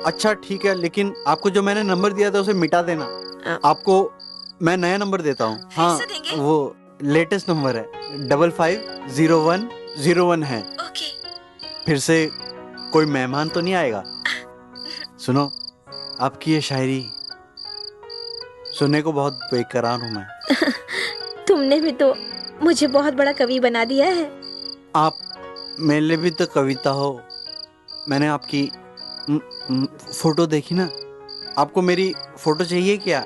अच्छा ठीक है, लेकिन आपको जो मैंने नंबर दिया था उसे मिटा देना। आपको मैं नया नंबर देता हूँ। हाँ, वो लेटेस्ट नंबर है, 550101 है। ओके। फिर से कोई मेहमान तो नहीं आएगा? सुनो, आपकी ये शायरी सुनने को बहुत बेकरार हूँ मैं। तुमने भी तो मुझे बहुत बड़ा कवि बना दिया है। आप मेरे लिए भी तो कविता हो। मैंने आपकी फोटो देखी ना। आपको मेरी फोटो चाहिए क्या?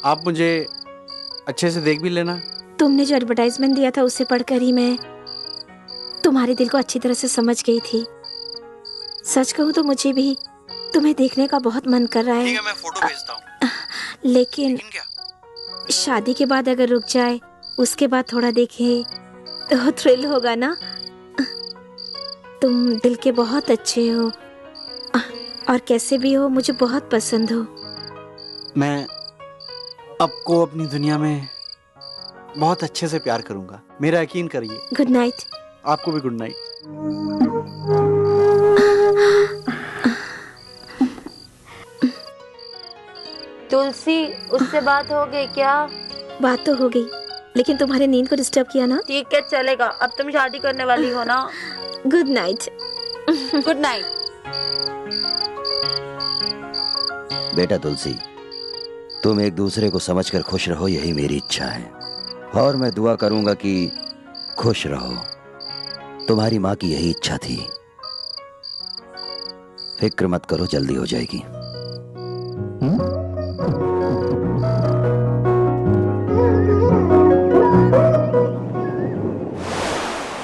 आप मुझे अच्छे से देख भी लेना। तुमने जो एडवर्टाइजमेंट दिया था उसे पढ़कर ही मैं तुम्हारे दिल को अच्छी तरह से समझ गई थी। सच कहूँ तो मुझे भी तुम्हें देखने का बहुत मन कर रहा है। ठीक है, मैं फोटो भेजता हूँ। लेकिन शादी के बाद अगर रुक जाए, उसके बाद थोड़ा देखे तो थ्रिल होगा ना। तुम दिल के बहुत अच्छे हो और कैसे भी हो मुझे बहुत पसंद हो। मैं आपको अपनी दुनिया में बहुत अच्छे से प्यार करूंगा, मेरा यकीन करिए। Good night. आपको भी गुड नाइट। तुलसी, उससे बात हो गई क्या? बात तो हो गई, लेकिन तुम्हारे नींद को डिस्टर्ब किया ना। ठीक है, चलेगा। अब तुम शादी करने वाली हो ना। Good night. Good night. बेटा तुलसी, तुम एक दूसरे को समझकर खुश रहो, यही मेरी इच्छा है और मैं दुआ करूंगा कि खुश रहो। तुम्हारी माँ की यही इच्छा थी। फिक्र मत करो, जल्दी हो जाएगी।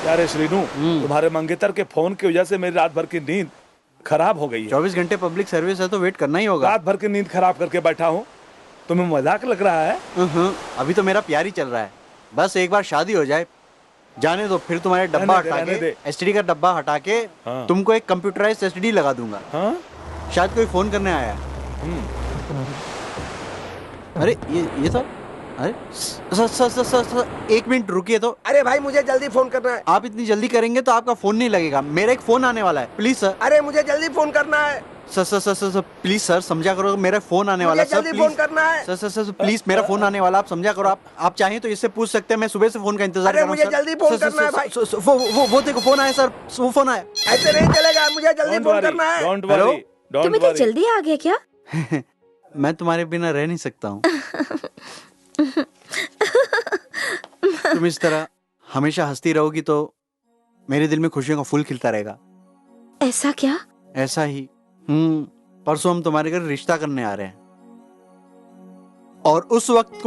यार श्रीनू, तुम्हारे मंगेतर के फोन की वजह से मेरी रात भर की नींद खराब हो गई है। 24 घंटे पब्लिक सर्विस है तो वेट करना ही होगा। रात भर की नींद खराब करके बैठा हूँ। तुम्हें मजाक लग रहा है? अभी तो मेरा प्यार ही चल रहा है। बस एक बार शादी हो जाए, जाने दो, फिर तुम्हारे डब्बा हटा के, एसटीडी का डब्बा हटा के तुमको एक कंप्यूटराइज्ड एसटीडी लगा दूंगा। शायद कोई फोन करने आया है। अरे ये था। अरे सर, 1 मिनट रुकिए तो। अरे भाई, मुझे जल्दी फोन करना है। आप इतनी जल्दी करेंगे तो आपका फोन नहीं लगेगा। मेरा एक फोन आने वाला है, प्लीज सर। अरे मुझे जल्दी फोन करना है। सर प्लीज सर, समझा करो, मेरा फोन आने वाला है। जल्दी फोन करना है। सर प्लीज, मेरा फोन आने वाला, आप समझा करो। आप चाहें तो इससे पूछ सकते हैं। मैं सुबह से फोन का इंतजार कर रहा हूं। मुझे जल्दी फोन करना है भाई। वो देखो, फोन आया सर, वो फोन आया। ऐसे नहीं चलेगा, मुझे जल्दी फोन करना है। तुम इतनी जल्दी आ गए क्या? मैं तुम्हारे बिना रह नहीं सकता हूँ। तुम इस तरह हमेशा हंसती रहोगी तो मेरे दिल में खुशियों का फूल खिलता रहेगा। ऐसा क्या? ऐसा ही। परसों हम तुम्हारे घर रिश्ता करने आ रहे हैं और उस वक्त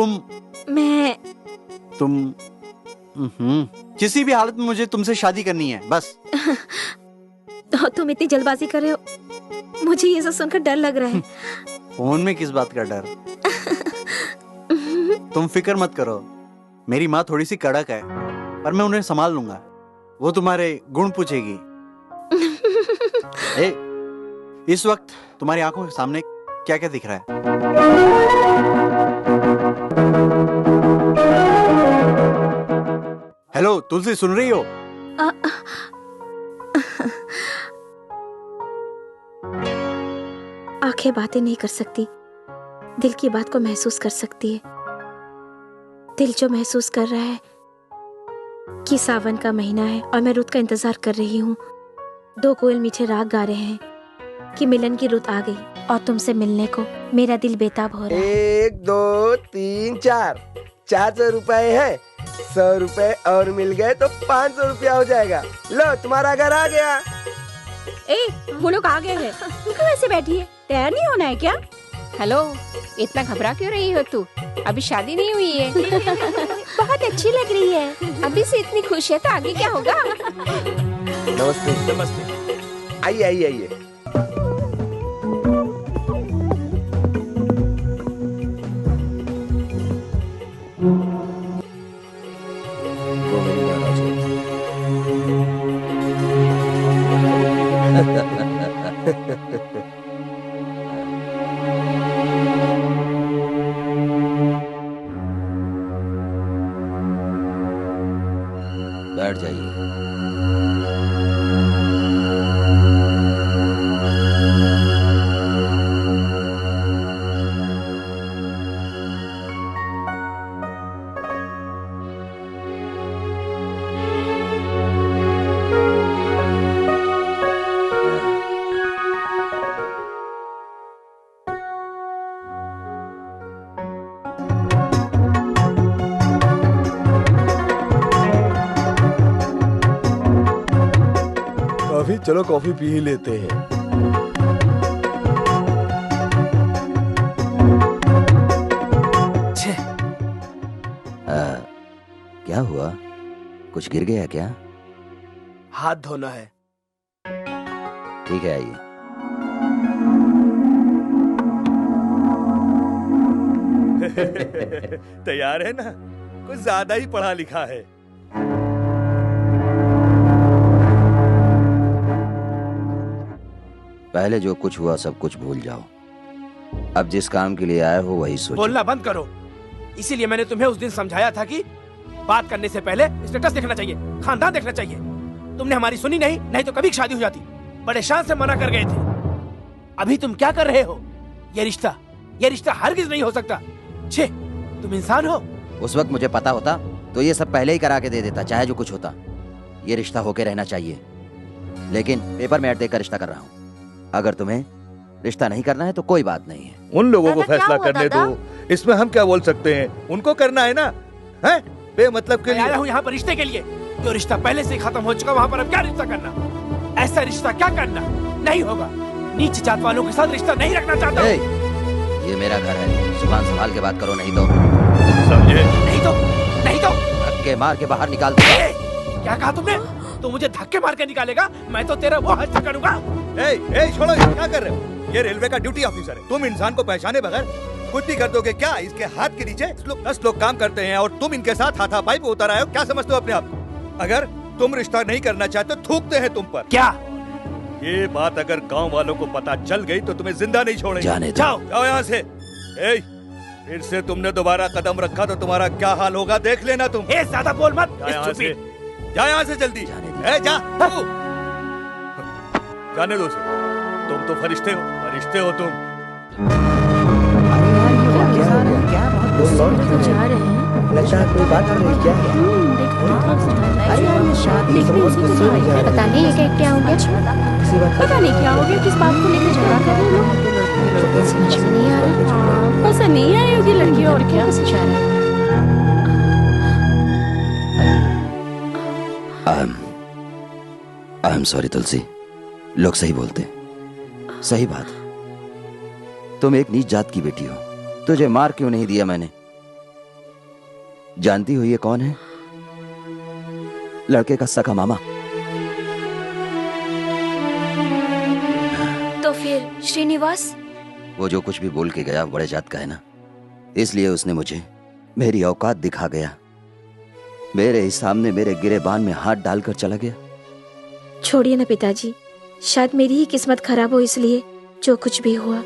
तुम किसी भी हालत में मुझे तुमसे शादी करनी है, बस। तुम इतनी जल्दबाजी कर रहे हो, मुझे ये सब सुनकर डर लग रहा है। फोन में किस बात का डर? तुम फिक्र मत करो, मेरी माँ थोड़ी सी कड़क है पर मैं उन्हें संभाल लूंगा। वो तुम्हारे गुण पूछेगी। इस वक्त तुम्हारी आंखों के सामने क्या क्या दिख रहा है? हेलो तुलसी, सुन रही हो? आंखें बातें नहीं कर सकती, दिल की बात को महसूस कर सकती है। दिल जो महसूस कर रहा है कि सावन का महीना है और मैं रुत का इंतजार कर रही हूँ। 2 कोयल मीठे राग गा रहे हैं कि मिलन की रुत आ गई और तुमसे मिलने को मेरा दिल बेताब हो रहा है। 1 2 3 4 400 रुपए है। 100 रुपए और मिल गए तो 500 रुपया हो जाएगा। लो, तुम्हारा घर आ गया। वो लोग आ गए हैं। तू क्यों ऐसे बैठी है? तैयार नहीं होना है क्या? हेलो, इतना घबरा क्यों रही हो तू? अभी शादी नहीं हुई है। बहुत अच्छी लग रही है। अभी से इतनी खुश है तो आगे क्या होगा? नमस्ते। नमस्ते। आइए आइए आइए। बैठ जाइए। चलो कॉफी पी ही लेते हैं। क्या हुआ? कुछ गिर गया क्या? हाथ धोना है। ठीक है, आइए। तैयार है ना? कुछ ज्यादा ही पढ़ा लिखा है। पहले जो कुछ हुआ सब कुछ भूल जाओ। अब जिस काम के लिए आए हो वही सोचो। बोलना बंद करो। इसीलिए मैंने तुम्हें उस दिन समझाया था कि बात करने से पहले स्टेटस देखना चाहिए, खानदान देखना चाहिए। तुमने हमारी सुनी नहीं तो कभी शादी हो जाती। बड़े शान से मना कर गए थे। अभी तुम क्या कर रहे हो? ये रिश्ता हरगिज नहीं हो सकता। छे, तुम इंसान हो। उस वक्त मुझे पता होता तो ये सब पहले ही करा के दे देता, चाहे जो कुछ होता। ये रिश्ता होके रहना चाहिए, लेकिन पेपर में ऐड देकर रिश्ता कर रहा हूँ। अगर तुम्हें रिश्ता नहीं करना है तो कोई बात नहीं है। उन लोगों को फैसला करने दो, इसमें हम क्या बोल सकते हैं? उनको करना है ना, है? बेमतलब के लिए आया हूँ यहाँ पर रिश्ते के लिए। जो रिश्ता पहले से खत्म हो चुका, वहाँ पर अब क्या रिश्ता करना? ऐसा रिश्ता क्या करना? नहीं होगा। नीच जात वालों के साथ रिश्ता नहीं रखना चाहता। ये मेरा घर है, जुबान संभाल के बात करो, नहीं तो समझे? नहीं तो धक्के मार के बाहर निकाल दूंगा। क्या कहा तुमने? तो मुझे धक्के मार के निकालेगा? मैं तो तेरा वो हद करूंगा। छोड़ो, क्या कर रहे हो? ये रेलवे का ड्यूटी ऑफिसर है। तुम इंसान को पहचाने बगैर कुछ भी कर दोगे क्या? इसके हाथ के नीचे 10 लोग काम करते हैं और तुम इनके साथ हाथापाई पे उतर आए हो। क्या समझते हो अपने आप को? अगर तुम रिश्ता नहीं करना चाहते थूकते हैं तुम पर। क्या ये बात अगर गांव वालों को पता चल गई तो तुम्हें जिंदा नहीं छोड़ेंगे। जाओ यहाँ से। फिर से तुमने दोबारा कदम रखा तो तुम्हारा क्या हाल होगा देख लेना तुम। ज्यादा बोल मत। जा यहाँ से जल्दी। जा जाने दो उसे। तुम तो फरिश्ते हो तुम। जा रहे हैं। लगता है कोई बात कर रही है। पता नहीं है क्या हो गया। पता नहीं क्या हो गया, किस बात को लेकर झगड़ा कर रहे लोग। समझ में नहीं आ रहा। पसंद नहीं आई होगी लड़की, और क्या जा रहा है। आई एम सॉरी तुलसी। लोग सही बोलते, सही बात। तुम एक नीच जात की बेटी हो, तुझे मार क्यों नहीं दिया मैंने? जानती हो ये कौन है? लड़के का सका मामा। तो फिर श्रीनिवास? वो जो कुछ भी बोल के गया बड़े जात का है ना, इसलिए उसने मुझे मेरी औकात दिखा गया। मेरे ही सामने मेरे गिरेबान में हाथ डालकर चला गया। छोड़िए ना पिताजी, शायद मेरी ही किस्मत खराब हो, इसलिए जो कुछ भी हुआ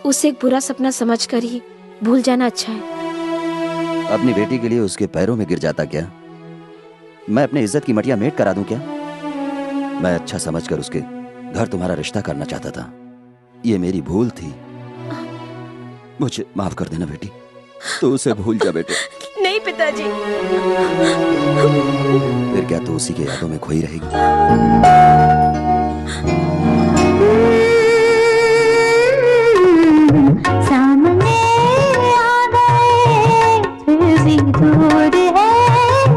उसे एक बुरा सपना समझकर ही भूल जाना अच्छा है। अपनी बेटी के लिए उसके पैरों में गिर जाता क्या? मैं अपनी इज्जत की मटिया मेट करा दूं क्या? मैं अच्छा समझकर उसके घर तुम्हारा रिश्ता करना चाहता था। ये मेरी भूल थी। मुझे माफ कर देना बेटी, तो उसे भूल जा बेटे। नहीं पिताजी। फिर क्या तू उसी के यादों में खोई रहेगी? सामने आ गए फिर भी दूर है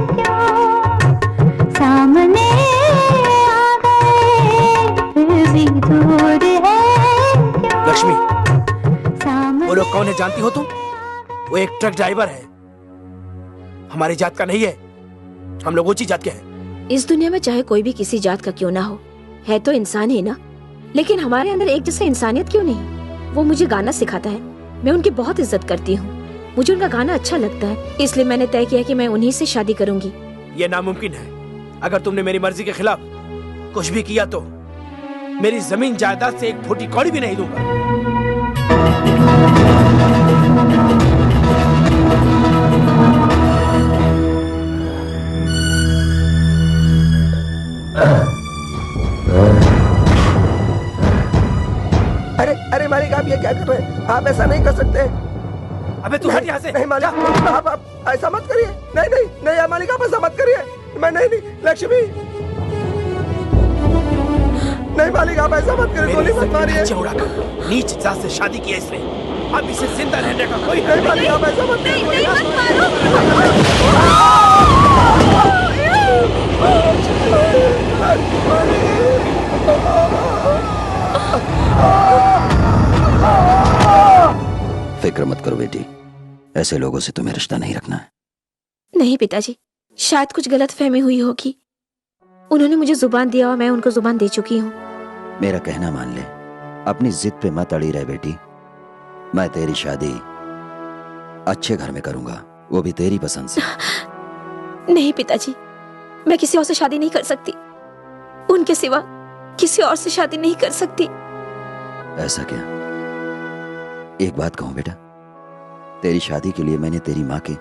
क्यों? सामने आ गए फिर भी दूर है क्यों? लक्ष्मी, वो लोग कौन है जानती हो तुम? वो एक ट्रक ड्राइवर है। हमारी जात का नहीं है, हम लोग ऊंची जात के हैं। इस दुनिया में चाहे कोई भी किसी जात का क्यों ना हो, है तो इंसान ही ना। लेकिन हमारे अंदर एक जैसा इंसानियत क्यों नहीं? वो मुझे गाना सिखाता है, मैं उनकी बहुत इज्जत करती हूँ। मुझे उनका गाना अच्छा लगता है, इसलिए मैंने तय किया कि मैं उन्हीं से शादी करूंगी। ये नामुमकिन है। अगर तुमने मेरी मर्जी के खिलाफ कुछ भी किया तो मेरी जमीन जायदाद से एक फूटी कौड़ी भी नहीं दूंगा। अरे मालिक, आप ये क्या कर रहे हैं? आप ऐसा नहीं कर सकते। अबे तू हट यहाँ से। नहीं मालिक, आप ऐसा मत करिए। नहीं मालिक, आप ऐसा मत करिए। मैं नहीं लक्ष्मी, नहीं मालिक, आप ऐसा मत करिए। गोली मत मारिए। नीच जात से शादी की है इसने, अब इसे जिंदा रहने का कोई नहीं मालिक, आप ऐसा मत करिए। नहीं मत मारो। फिक्र मत करो बेटी, ऐसे लोगों से तुम्हें रिश्ता नहीं रखना है। नहीं पिताजी, शायद कुछ गलत फहमी हुई होगी। उन्होंने मुझे जुबान दिया और मैं उनको जुबान दे चुकी हूँ। मेरा कहना मान ले, अपनी जिद पे मत अड़ी रहे बेटी। मैं तेरी शादी अच्छे घर में करूंगा, वो भी तेरी पसंद से। नहीं पिताजी, मैं किसी और से शादी नहीं कर सकती। उनके सिवा किसी और से शादी नहीं कर सकती। ऐसा क्या? एक बात कहूं बेटा, तेरी शादी के लिए मैंने तेरी माँ के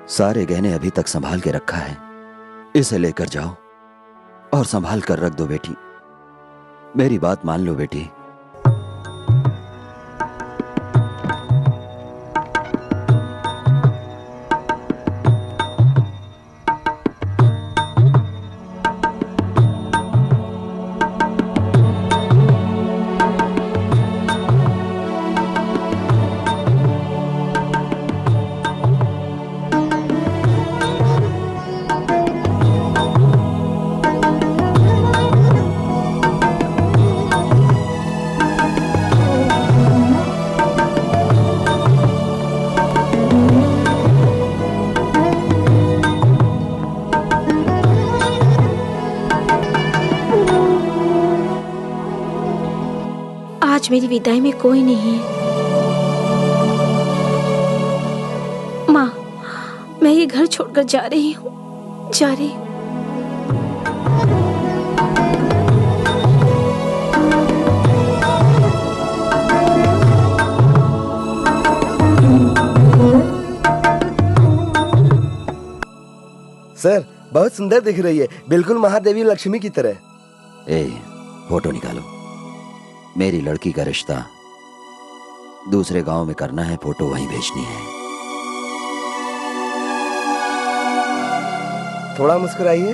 सारे गहने अभी तक संभाल के रखा है। इसे लेकर जाओ और संभाल कर रख दो बेटी। मेरी बात मान लो बेटी। आज मेरी विदाई में कोई नहीं है। माँ, मैं ये घर छोड़कर जा रही हूँ, जा रही हूँ। सर, बहुत सुंदर दिख रही है, बिल्कुल महादेवी लक्ष्मी की तरह। ए, फोटो निकालो। मेरी लड़की का रिश्ता दूसरे गांव में करना है, फोटो वहीं भेजनी है। थोड़ा मुस्कुराइए।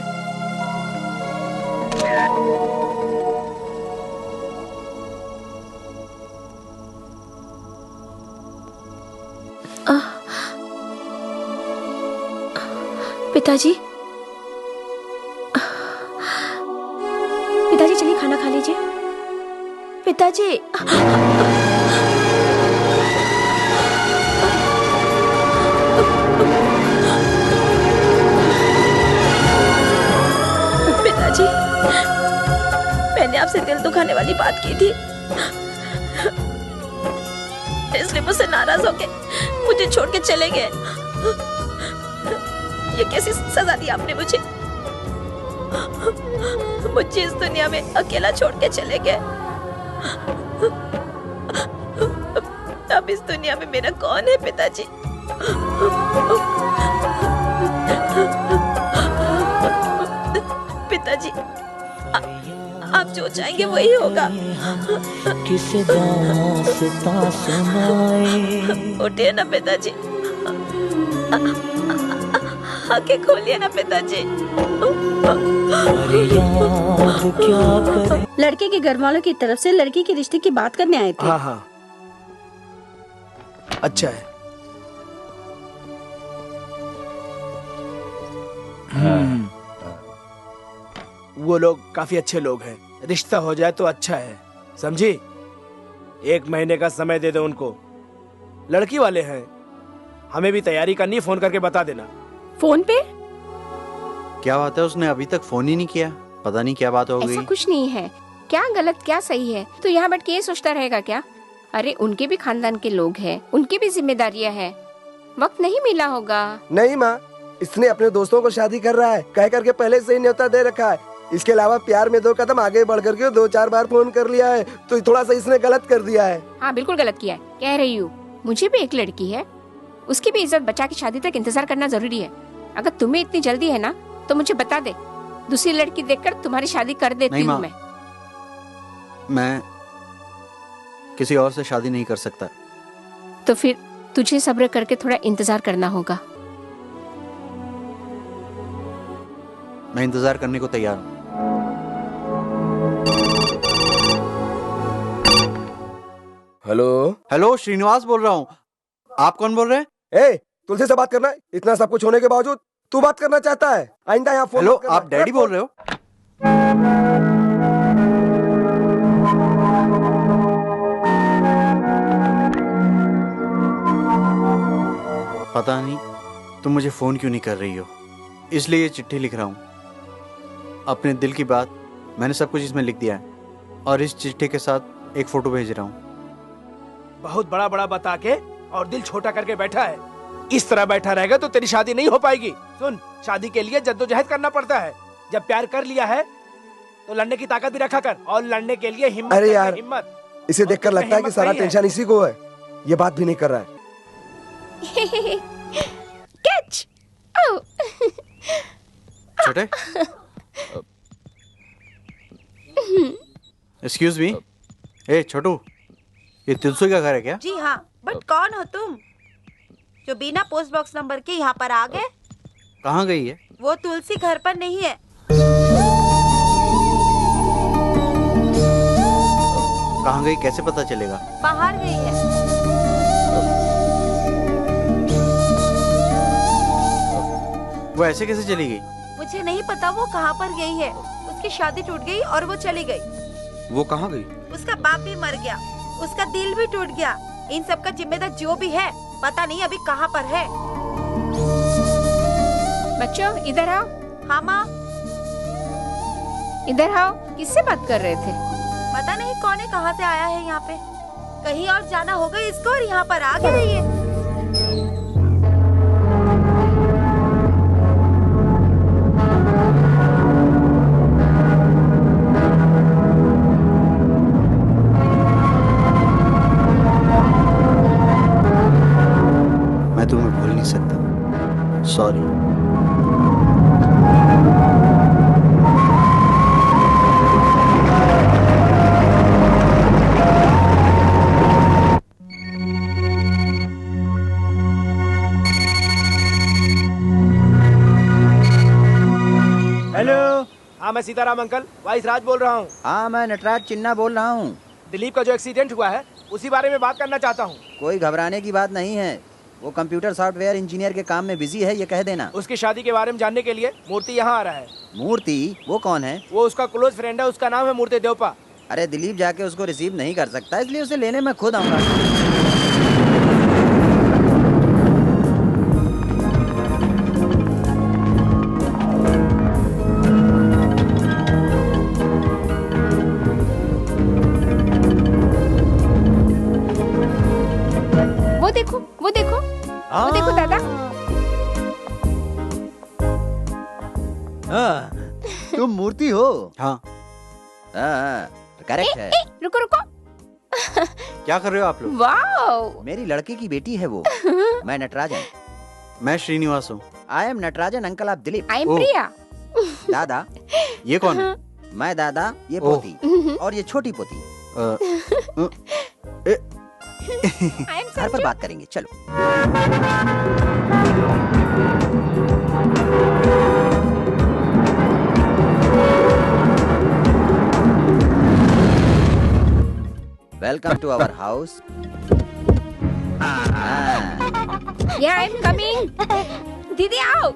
पिताजी, पिताजी चलिए खाना खा लीजिए। पिताजी, पिताजी, मैंने आपसे दिल दुखाने वाली बात की थी, इसलिए मुझसे नाराज होके मुझे छोड़ के चले गए। ये कैसी सजा दी आपने मुझे? मुझे इस दुनिया में अकेला छोड़ के चले गए। अब इस दुनिया में मेरा कौन है पिताजी? पिताजी, आप जो चाहेंगे वही होगा। किसे दास्तां सुनाए। उठिए ना पिताजी, आंखें खोलिए ना पिताजी। लड़के के घर वालों की तरफ से लड़की के रिश्ते की बात करने आए थे। हाँ हाँ, अच्छा है। वो लोग काफी अच्छे लोग हैं, रिश्ता हो जाए तो अच्छा है, समझी? 1 महीने का समय दे दो उनको। लड़की वाले हैं, हमें भी तैयारी करनी, फोन करके बता देना। फोन पे? क्या बात है, उसने अभी तक फोन ही नहीं किया। पता नहीं क्या बात हो गई। ऐसा कुछ नहीं है, क्या गलत क्या सही है, तो यहाँ बैठ के ये सोचता रहेगा क्या? अरे उनके भी खानदान के लोग हैं, उनकी भी जिम्मेदारियाँ हैं, वक्त नहीं मिला होगा। नहीं माँ, इसने अपने दोस्तों को शादी कर रहा है कह करके पहले से ही न्योता दे रखा है। इसके अलावा प्यार में 2 कदम आगे बढ़ करके 2-4 बार फोन कर लिया है, तो थोड़ा सा इसने गलत कर दिया है। हाँ बिल्कुल गलत किया है, कह रही हूँ। मुझे भी एक लड़की है, उसकी भी इज्जत बचा के शादी तक इंतजार करना जरूरी है। अगर तुम्हें इतनी जल्दी है ना तो मुझे बता दे, दूसरी लड़की देखकर तुम्हारी शादी कर देती हूँ। मैं किसी और से शादी नहीं कर सकता। तो फिर तुझे सब्र करके थोड़ा इंतजार करना होगा। मैं इंतजार करने को तैयार हूँ। हेलो हेलो, श्रीनिवास बोल रहा हूँ। आप कौन बोल रहे हैं? ए, तुलसी से बात करना है? इतना सब कुछ होने के बावजूद तू बात करना चाहता है? आइंदा यहाँ फोन। हेलो, आप डैडी बोल रहे हो? पता नहीं तुम मुझे फोन क्यों नहीं कर रही हो, इसलिए ये चिट्ठी लिख रहा हूँ। अपने दिल की बात मैंने सब कुछ इसमें लिख दिया है और इस चिट्ठी के साथ एक फोटो भेज रहा हूँ। बहुत बड़ा बड़ा बता के और दिल छोटा करके बैठा है। इस तरह बैठा रहेगा तो तेरी शादी नहीं हो पाएगी। सुन, शादी के लिए जद्दोजहद करना पड़ता है। जब प्यार कर लिया है तो लड़ने की ताकत भी रखा कर, और लड़ने के लिए हिम्मत। अरे यार, हिम्मत। इसे देखकर लगता है कि सारा टेंशन इसी को है। ये बात भी नहीं कर रहा है। कैच। छोटे, एक्सक्यूज मी। ए छोटू, ये तुलसी का घर है क्या? जी हाँ, बट कौन हो तुम जो बिना पोस्ट बॉक्स नंबर के यहाँ पर आ गए? कहाँ गई है? वो तुलसी घर पर नहीं है। कहाँ गई कैसे पता चलेगा? बाहर गई है। वो ऐसे कैसे चली गई? मुझे नहीं पता वो कहाँ पर गई है। उसकी शादी टूट गई और वो चली गई। वो कहाँ गई? उसका बाप भी मर गया, उसका दिल भी टूट गया। इन सब का जिम्मेदार जो भी है पता नहीं अभी कहाँ पर है। बच्चों इधर आओ। हाँ माँ। इधर आओ, किससे बात कर रहे थे? पता नहीं कौन है, कहाँ से आया है यहाँ पे। कहीं और जाना होगा इसको और यहाँ पर आ गई है। मैं तुम्हें भूल नहीं सकता, सॉरी। हेलो, हाँ मैं सीताराम अंकल, वाइस राज बोल रहा हूँ। हाँ मैं नटराज चिन्ना बोल रहा हूँ। दिलीप का जो एक्सीडेंट हुआ है उसी बारे में बात करना चाहता हूँ। कोई घबराने की बात नहीं है, वो कंप्यूटर सॉफ्टवेयर इंजीनियर के काम में बिजी है, ये कह देना। उसकी शादी के बारे में जानने के लिए मूर्ति यहाँ आ रहा है। मूर्ति? वो कौन है? वो उसका क्लोज फ्रेंड है, उसका नाम है मूर्ति देवपा। अरे दिलीप जाके उसको रिसीव नहीं कर सकता, इसलिए उसे लेने मैं खुद आऊंगा। वो देखो, वो देखो, वो देखो दादा। तुम मूर्ति हो? हाँ करेक्ट है। रुको रुको। क्या कर रहे हो आप लोग? वाओ, मेरी लड़की की बेटी है वो। मैं नटराजन। मैं श्रीनिवास हूँ। आई एम नटराजन, अंकल आप दिलीप। आई एम प्रिया। दादा। ये कौन है? मैं दादा, ये पोती और ये छोटी पोती। घर पर बात करेंगे, चलो। Welcome to our house. या आई एम कमिंग। दीदी आओ।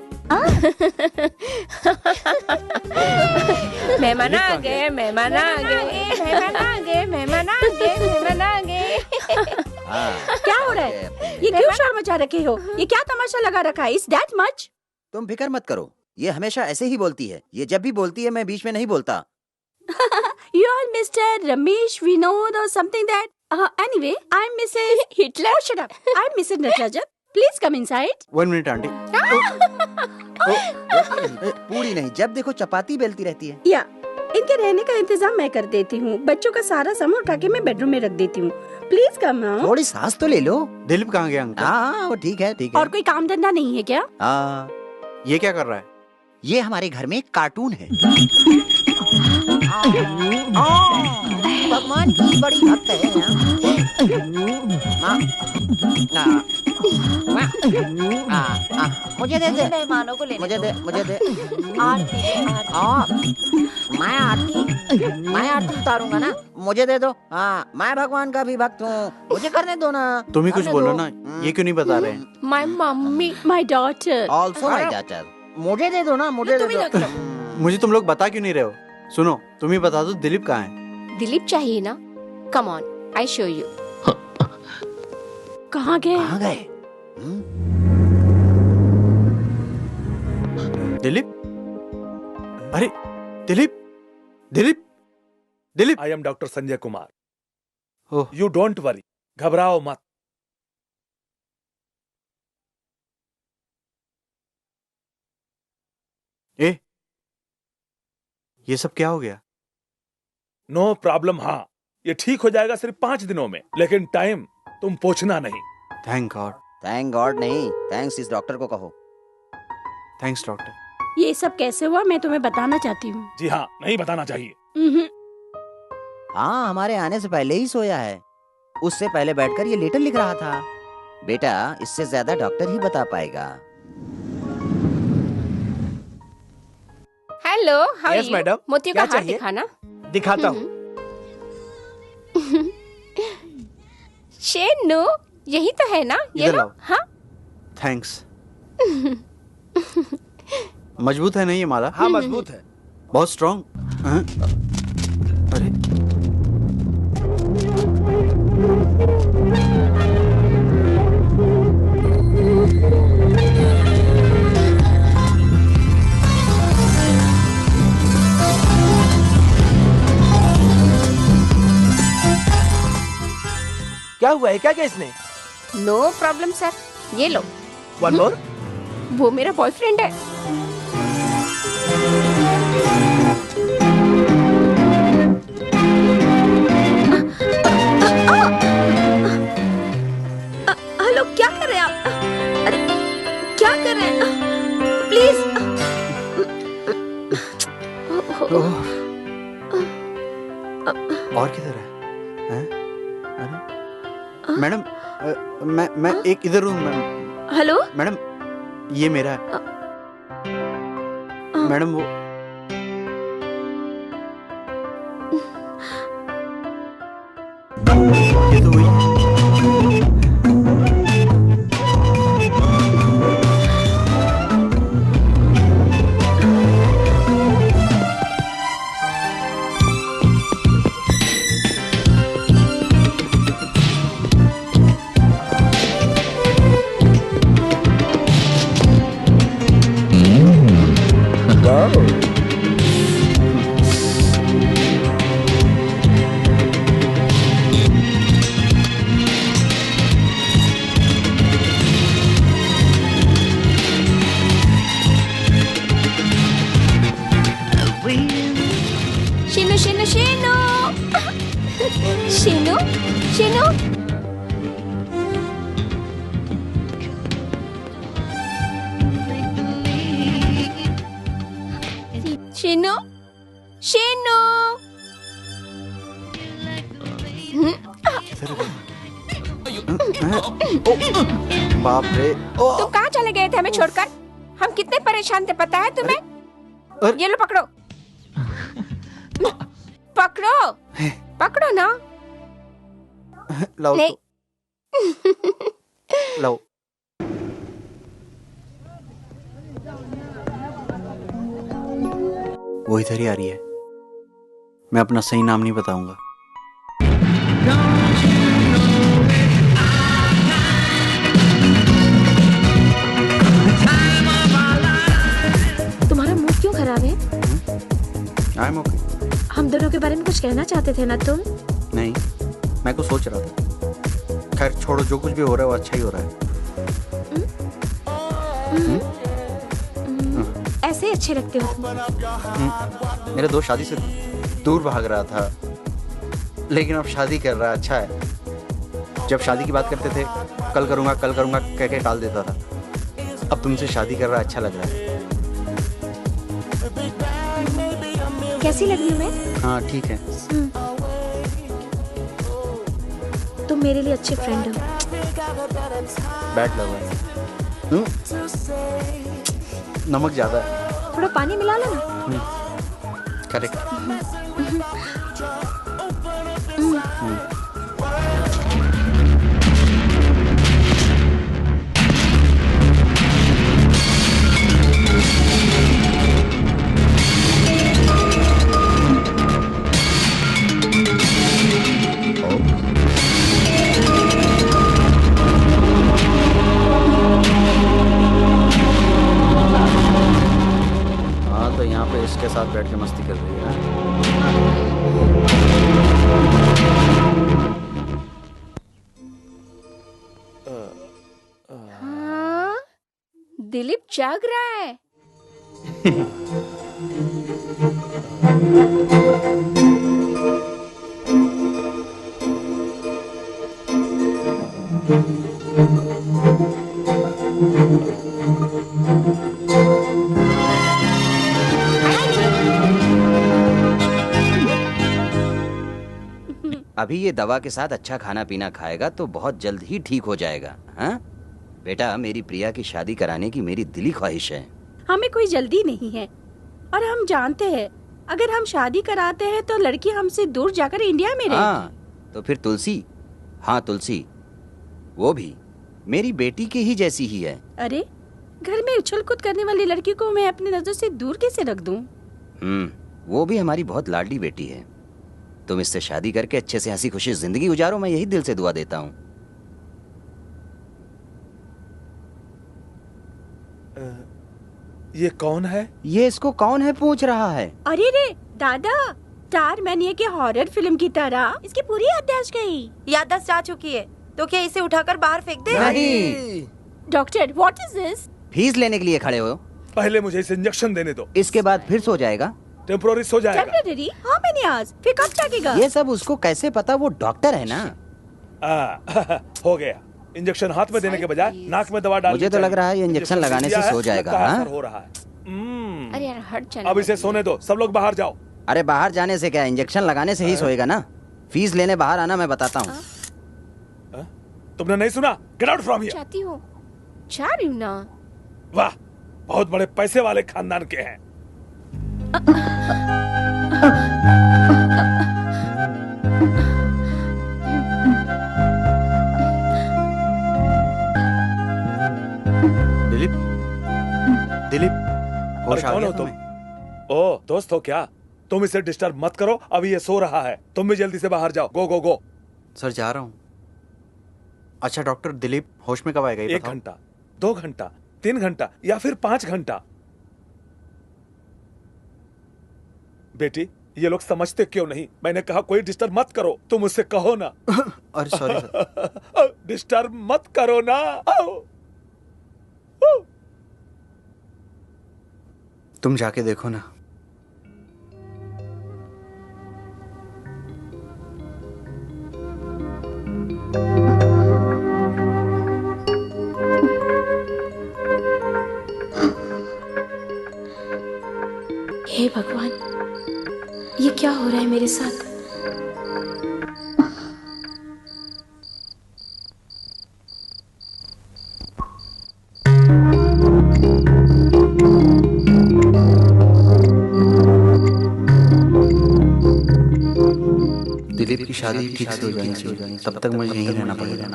मेहमान आ गए, मेहमान आ गए, मेहमान आ गए, मेहमान आ गए, मेहमान आ गए। क्या हो रहा है? ये क्यों शोर मचा रखे हो? ये क्या तमाशा लगा रखा है? Is that much? तुम फिक्र मत करो, ये हमेशा ऐसे ही बोलती है। ये जब भी बोलती है मैं बीच में नहीं बोलता। You are Mr. Ramesh Vinod or something that. Anyway, I'm Mrs. Hitler. Oh, shut up. I'm Mrs. Natarajan. Please come inside. 1 minute aunty. पूरी नहीं, जब देखो चपाती बेलती रहती है। या इनके रहने का इंतजाम मैं कर देती हूँ। बच्चों का सारा सामान उठा के मैं बेडरूम में रख देती हूँ। Please come. थोड़ी सांस तो ले लो। दिलीप कहाँ गया अंकल? हाँ वो ठीक है, ठीक है। और कोई काम धंधा नहीं है क्या? हाँ। ये क्या कर रहा है? ये हमारे घर में एक कार्टून है। भगवान की बड़ी भक्त है। मुझे दे दे, मेहमानों को लेने मुझे दे, मुझे दे। मैं आरती उतारूंगा ना, मुझे दे दो। हाँ मैं भगवान का भी भक्त हूँ, मुझे करने दो ना। तुम ही कुछ बोलो ना, ये क्यों नहीं बता रहे? My mummy, my daughter, also my daughter. मुझे दे दो ना, मुझे दे दो। मुझे तुम लोग बता क्यों नहीं रहे हो? सुनो, तुम ही बता दो दिलीप कहाँ है? दिलीप चाहिए ना? Come on, I show you. कहाँ गए? कहाँ गए? दिलीप, अरे Dilip, Dilip, Dilip. I am doctor Sanjay Kumar. Oh, you don't worry, घबराओ मत। ये सब क्या हो गया? No problem. हाँ, ये ठीक हो जाएगा सिर्फ 5 दिनों में, लेकिन टाइम तुम पूछना नहीं। Thank God. थैंक गॉड नहीं, थैंक्स इस डॉक्टर को कहो। Thanks doctor. ये सब कैसे हुआ मैं तुम्हें बताना चाहती हूँ। जी हाँ, नहीं बताना चाहिए। हाँ, हमारे आने से पहले ही सोया है। उससे पहले बैठकर ये लेटर लिख रहा था। बेटा, इससे ज्यादा डॉक्टर ही बता पाएगा। हेलो, हाउ यस मैडम, मोतियों का क्या हार चाहिए? दिखाना। दिखाता हूँ। शेनू, यही तो है ना? ये इधर लो। लाओ। हाँ, थैंक्स। मजबूत है नहीं ये माला? हाँ, मजबूत है। बहुत स्ट्रॉन्ग। अरे क्या हुआ है? क्या क्या इसने? नो प्रॉब्लम सर, ये लो। One more. वो मेरा बॉयफ्रेंड है। हेलो, क्या कर रहे हैं आप? अरे क्या कर रहे हैं? प्लीज। और किधर है? अरे मैडम, मैं एक इधर हूँ। हेलो मैडम, ये मेरा है। मैडम वो ये तो वही। शीनू शीनू शीनू शीनू शीनू शीनू शीनू। बाप रे। तुम कहाँ चले गए थे हमें छोड़कर? हम कितने परेशान थे पता है तुम्हें? ये लो पकड़ो। पकड़ो पकड़ो ना। लाओ नहीं। तो लाओ। वो इधर ही आ रही है। मैं अपना सही नाम नहीं बताऊंगा। तुम्हारा मूड क्यों खराब है? I am okay. हम दोनों के बारे में कुछ कहना चाहते थे ना तुम? नहीं, मैं कुछ सोच रहा था। खैर छोड़ो, जो कुछ भी हो रहा है वो अच्छा ही हो रहा है। ऐसे ही अच्छे लगते हो तुम। मेरा दोस्त शादी से दूर भाग रहा था, लेकिन अब शादी कर रहा है। अच्छा है। जब शादी की बात करते थे, कल करूंगा कह के टाल देता था। अब तुमसे शादी कर रहा है, अच्छा लग रहा है। कैसी लग रही हूँ मैं? हाँ ठीक है। तुम मेरे लिए अच्छे फ्रेंड हो। बैड लव है। नमक ज्यादा है। थोड़ा पानी मिला लेना। करेक्ट। बैठ के मस्ती कर रही है। हाँ, दिलीप जाग रहा है। अभी ये दवा के साथ अच्छा खाना पीना खाएगा तो बहुत जल्द ही ठीक हो जाएगा। हाँ बेटा, मेरी प्रिया की शादी कराने की मेरी दिली ख्वाहिश है। हमें कोई जल्दी नहीं है और हम जानते हैं अगर हम शादी कराते हैं तो लड़की हमसे दूर जाकर इंडिया में रहेगी। हाँ, तो फिर तुलसी, हाँ तुलसी, वो भी मेरी बेटी की ही जैसी ही है। अरे घर में उछल कूद करने वाली लड़की को मैं अपनी नजर से दूर कैसे रख दूं? वो भी हमारी बहुत लाडली बेटी है। तुम इससे शादी करके अच्छे से हंसी खुशी जिंदगी गुजारो, मैं यही दिल से दुआ देता हूँ। ये कौन है? ये इसको कौन है पूछ रहा है। अरे रे दादा, स्टार मैनिया के हॉरर फिल्म की तरह इसकी पूरी याददाश्त गई। याददाश्त जा चुकी है तो क्या इसे उठाकर बाहर फेंक दे? नहीं। Doctor, what is this? Fees लेने के लिए खड़े हो? पहले मुझे इस इंजेक्शन देने दो। इसके बाद फिर सो जाएगा। टेम्पोररी सो जाएगा। टेम्परेरी? How many hours? फिर कब जागेगा? ये सब उसको कैसे पता? वो डॉक्टर है ना। हो गया। इंजेक्शन हाथ में देने के बजाय नाक में दवा डाल। मुझे तो लग रहा है ये इंजेक्शन लगाने से सो जाएगा। हाँ? हो रहा है। अरे यार हट जाना। अब इसे सोने दो, सब लोग बाहर जाओ। अरे बाहर जाने से क्या, इंजेक्शन लगाने से ही सोएगा ना। फीस लेने बाहर आना, मैं बताता हूँ। तुमने नहीं सुना? Get out from here. चाहती हूँ, जा रही हूँ ना। वाह, बहुत बड़े पैसे वाले खानदान के हैं। दिलीप, दिलीप, होश आ कौन गया हो तुम? तुम्हें? ओ दोस्त हो क्या? तुम इसे डिस्टर्ब मत करो, अभी ये सो रहा है। तुम भी जल्दी से बाहर जाओ। गो गो गो। सर जा रहा हूँ। अच्छा डॉक्टर, दिलीप होश में कब आएगा ये 1 घंटा, 2 घंटा, 3 घंटा या फिर 5 घंटा। बेटी, ये लोग समझते क्यों नहीं? मैंने कहा कोई डिस्टर्ब मत करो, तुम उससे कहो ना। अरे सॉरी सर। डिस्टर्ब मत करो ना। तुम जाके देखो ना। हे भगवान, ये क्या हो रहा है मेरे साथ? दिलीप की शादी ठीक से हो जानी चाहिए, तब तक मुझे यहीं रहना पड़ेगा।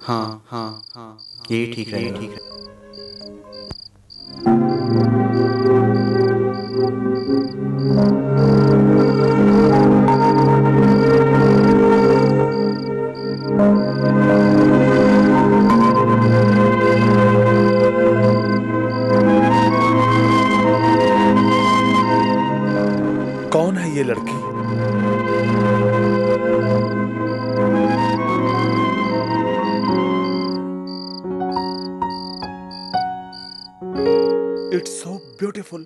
हाँ हाँ हाँ, यही ठीक रहेगा। ठीक है। कौन है ये लड़की? It's so beautiful.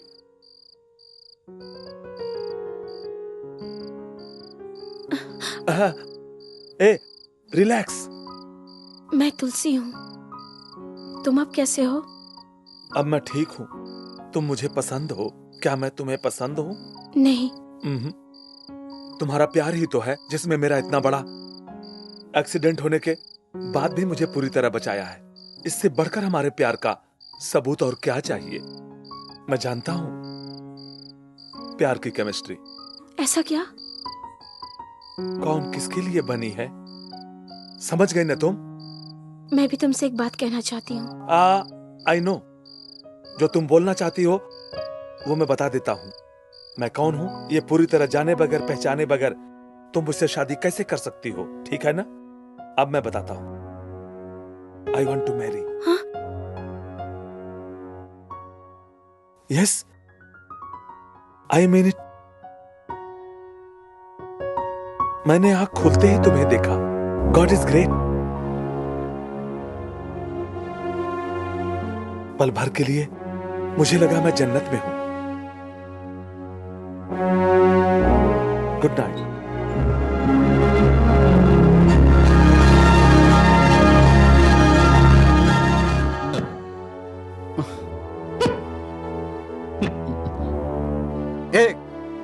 A, relax. मैं तुलसी हूँ। तुम अब कैसे हो? अब मैं ठीक हूँ। तुम मुझे पसंद हो? क्या मैं तुम्हें पसंद हूँ? नहीं। तुम्हारा प्यार ही तो है जिसमें मेरा इतना बड़ा एक्सीडेंट होने के बाद भी मुझे पूरी तरह बचाया है। इससे बढ़कर हमारे प्यार का सबूत और क्या चाहिए? मैं जानता हूँ प्यार की केमिस्ट्री। ऐसा क्या? कौन किसके लिए बनी है, समझ गई ना तुम? मैं भी तुमसे एक बात कहना चाहती हूँ। आई नो, जो तुम बोलना चाहती हो वो मैं बता देता हूँ। मैं कौन हूँ ये पूरी तरह जाने बगैर पहचाने बगैर तुम मुझसे शादी कैसे कर सकती हो? ठीक है ना? अब मैं बताता हूँ। I want to marry. Yes, I mean it. मैंने आंख खोलते ही तुम्हें देखा। God is great. पल भर के लिए मुझे लगा मैं जन्नत में हूं। Good night.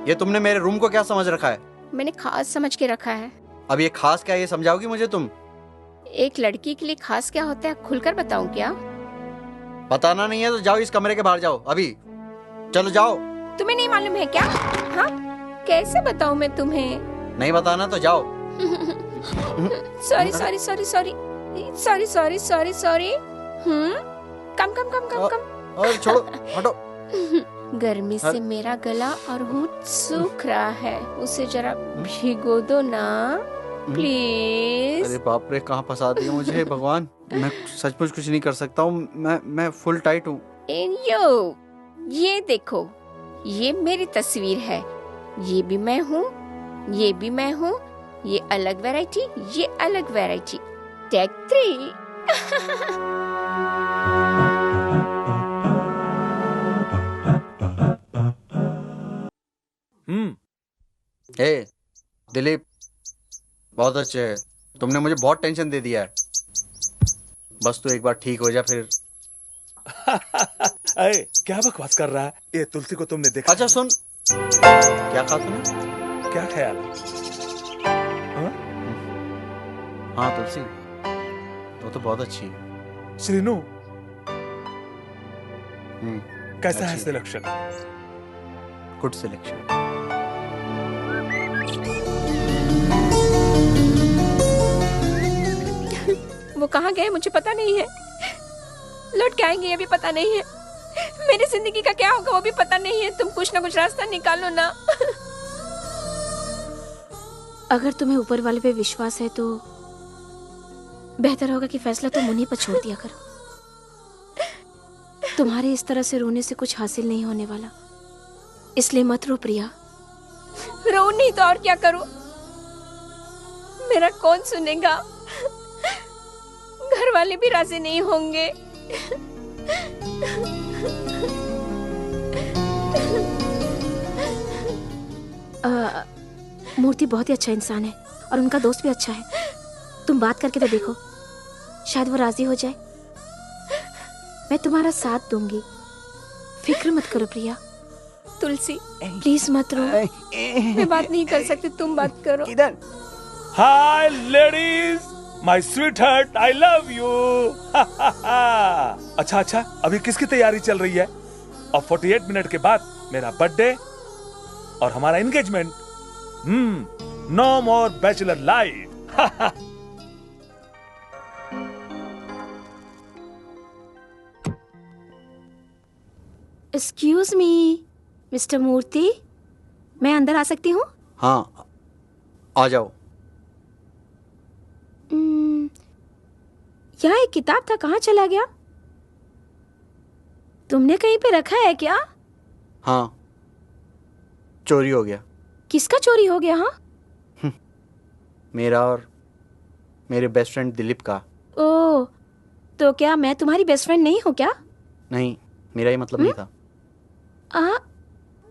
ये तुमने मेरे रूम को क्या समझ रखा है? मैंने खास समझ के रखा है। अब ये खास क्या है, ये समझाओगी मुझे तुम? एक लड़की के लिए खास क्या होता है खुलकर बताऊं क्या? बताना नहीं है तो जाओ, इस कमरे के बाहर जाओ अभी। चलो जाओ। तुम्हें नहीं मालूम है क्या? हाँ, कैसे बताऊं मैं तुम्हें? नहीं बताना तो जाओ। Sorry sorry sorry sorry sorry sorry sorry sorry. Come come come come come. और छोड़ो, हटो। गर्मी से मेरा गला और होंठ सूख रहा है, उसे जरा भिगो दो ना प्लीज। अरे बाप रे, कहाँ फंसा दिया मुझे भगवान। मैं सचमुच कुछ नहीं कर सकता हूँ। मैं फुल टाइट हूँ। ये देखो, ये मेरी तस्वीर है। ये भी मैं हूँ, ये भी मैं हूँ। ये अलग वैरायटी, ये अलग वैरायटी। टेक 3। ए दिलीप, बहुत अच्छे है। तुमने मुझे बहुत टेंशन दे दिया है। बस तू एक बार ठीक हो जा फिर। अरे क्या बकवास कर रहा है? ये तुलसी को तुमने देखा? अच्छा सुन, क्या कहा तूने? क्या ख्याल है? हाँ तुलसी, तो बहुत अच्छी है। श्रीनू, कैसा है सिलेक्शन? Good selection. वो कहाँ गए मुझे पता नहीं है। लौट के आएंगे ये भी पता नहीं है। मेरी जिंदगी का क्या होगा वो भी पता नहीं है। तुम कुछ ना कुछ रास्ता निकालो ना। अगर तुम्हें ऊपर वाले पे विश्वास है तो बेहतर होगा कि फैसला तुम उन्हीं पर छोड़ दिया करो। तुम्हारे इस तरह से रोने से कुछ हासिल नहीं होने वाला, इसलिए मत रो प्रिया। रो नहीं तो और क्या करूं? मेरा कौन सुनेगा? घर वाले भी राजी नहीं होंगे। मूर्ति बहुत ही अच्छा इंसान है और उनका दोस्त भी अच्छा है। तुम बात करके तो देखो, शायद वो राजी हो जाए। मैं तुम्हारा साथ दूंगी, फिक्र मत करो प्रिया। तुलसी प्लीज मत रो। मैं बात नहीं कर सकती, तुम बात करो। किधर? हाय ladies, my sweet heart, I love you. अच्छा, अभी किसकी तैयारी चल रही है? और 48 मिनट के बाद मेरा बर्थडे और हमारा engagement. No more bachelor life. Excuse me mister Murthy, मैं अंदर आ सकती हूँ? हाँ आ जाओ। यहाँ एक किताब था, कहाँ चला गया? तुमने कहीं पे रखा है क्या? हाँ, चोरी हो गया। किसका चोरी हो गया? हाँ, मेरा और मेरे बेस्ट फ्रेंड दिलीप का। ओह, तो क्या मैं तुम्हारी बेस्ट फ्रेंड नहीं हूँ क्या? नहीं, मेरा ही मतलब नहीं था।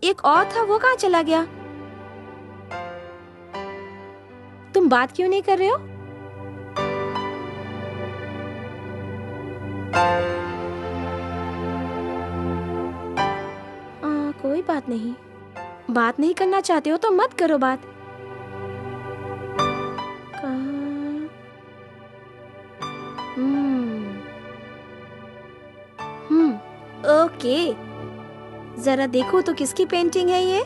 एक और था, वो कहाँ चला गया? तुम बात क्यों नहीं कर रहे हो? कोई बात नहीं, बात नहीं करना चाहते हो तो मत करो बात। ओके, जरा देखो तो किसकी पेंटिंग है ये?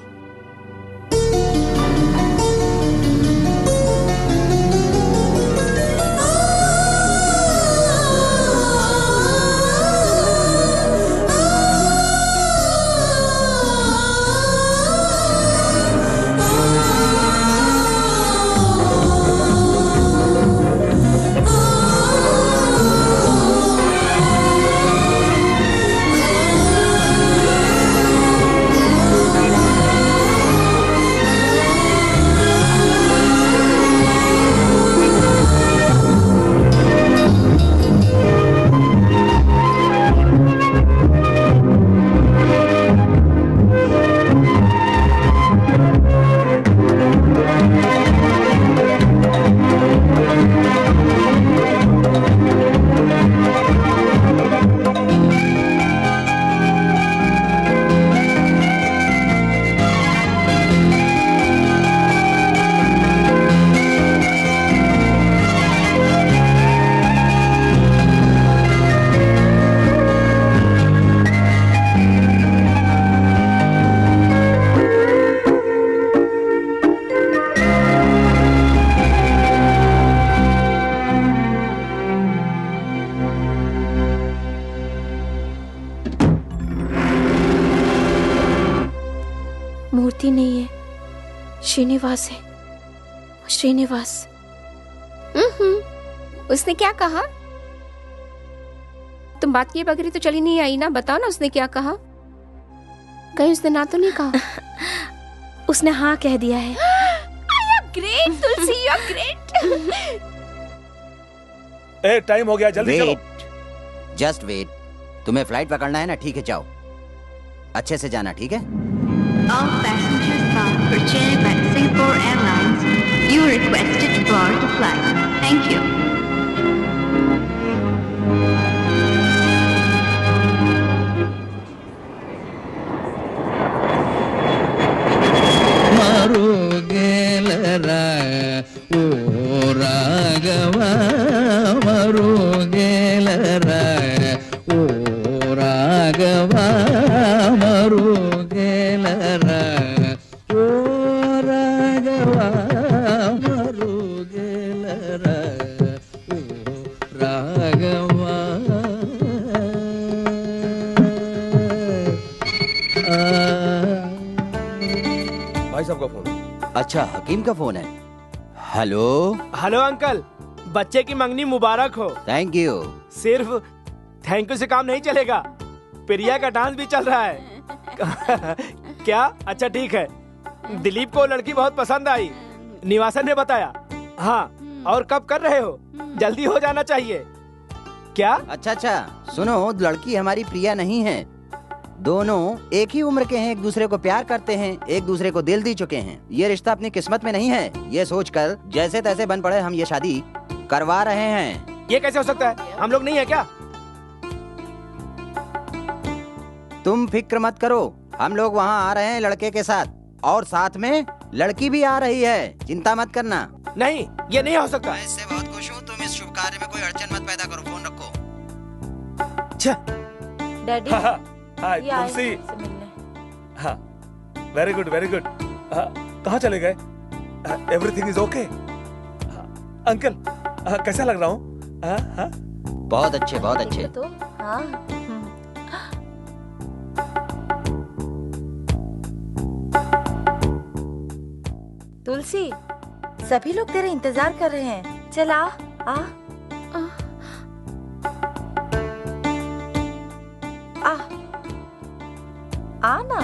श्रीनिवास है, श्रीनिवास। उसने क्या कहा? तुम बात किए बगैर तो चली नहीं आई ना, बताओ ना उसने क्या कहा? कहीं उसने ना तो नहीं कहा? उसने हाँ कह दिया है। Great Tulsi, you are great. ए, टाइम हो गया, जल्दी चलो। Just wait. तुम्हें फ्लाइट पकड़ना है ना? ठीक है, जाओ, अच्छे से जाना, ठीक है? All passengers bound for Chennai by Singapore Airlines, you are requested to board the flight. Thank you. ಮರುಗೇಲರ ಓ ರಾಘವ ಮರುಗೇಲರ ಓ ರಾಘವ ಮರುಗೇಲರ ಓ ರಾಘವ ಮರುಗೇಲರ ಓ ರಾಘವ भाई साहब का फोन। अच्छा, हकीम का फोन है। हेलो। हेलो अंकल, बच्चे की मंगनी मुबारक हो। Thank you. सिर्फ थैंक यू से काम नहीं चलेगा, प्रिया का डांस भी चल रहा है। क्या? अच्छा ठीक है। दिलीप को लड़की बहुत पसंद आई, निवासन ने बताया। हाँ, और कब कर रहे हो? जल्दी हो जाना चाहिए। क्या? अच्छा, सुनो, लड़की हमारी प्रिया नहीं है, दोनों एक ही उम्र के हैं, एक दूसरे को प्यार करते हैं, एक दूसरे को दिल दी चुके हैं। ये रिश्ता अपनी किस्मत में नहीं है, ये सोचकर जैसे तैसे बन पड़े हम ये शादी करवा रहे हैं। ये कैसे हो सकता है? हम लोग नहीं है क्या? तुम फिक्र मत करो, हम लोग वहाँ आ रहे हैं लड़के के साथ, और साथ में लड़की भी आ रही है, चिंता मत करना। नहीं, ये नहीं हो सकता। मैं इससे बहुत खुश हूँ, तुम इस शुभ कार्य में कोई अड़चन मत पैदा करो, फोन रखो। डैडी, हाय तुलसी। हाँ, वेरी गुड वेरी गुड। कहाँ चले गए? Everything is okay? अंकल, कैसा लग रहा हूँ? बहुत अच्छे, बहुत अच्छे। तो हाँ। तुलसी, सभी लोग तेरा इंतजार कर रहे हैं, चल आ आ आ आ ना।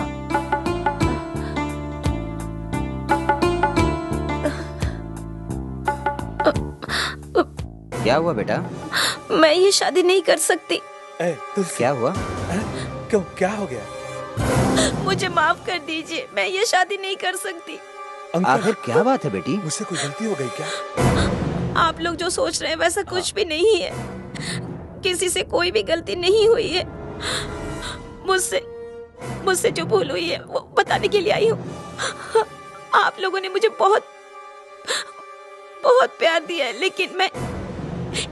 क्या हुआ बेटा? मैं ये शादी नहीं कर सकती। क्या हुआ? क्यों, क्या हो गया? मुझे माफ कर दीजिए, मैं ये शादी नहीं कर सकती। आखिर क्या बात है बेटी? मुझसे कोई गलती हो गई क्या? आप लोग जो सोच रहे हैं वैसा कुछ भी नहीं है, किसी से कोई भी गलती नहीं हुई है। मुझसे जो भूल हुई है वो बताने के लिए आई हूँ। आप लोगों ने मुझे बहुत बहुत प्यार दिया है, लेकिन मैं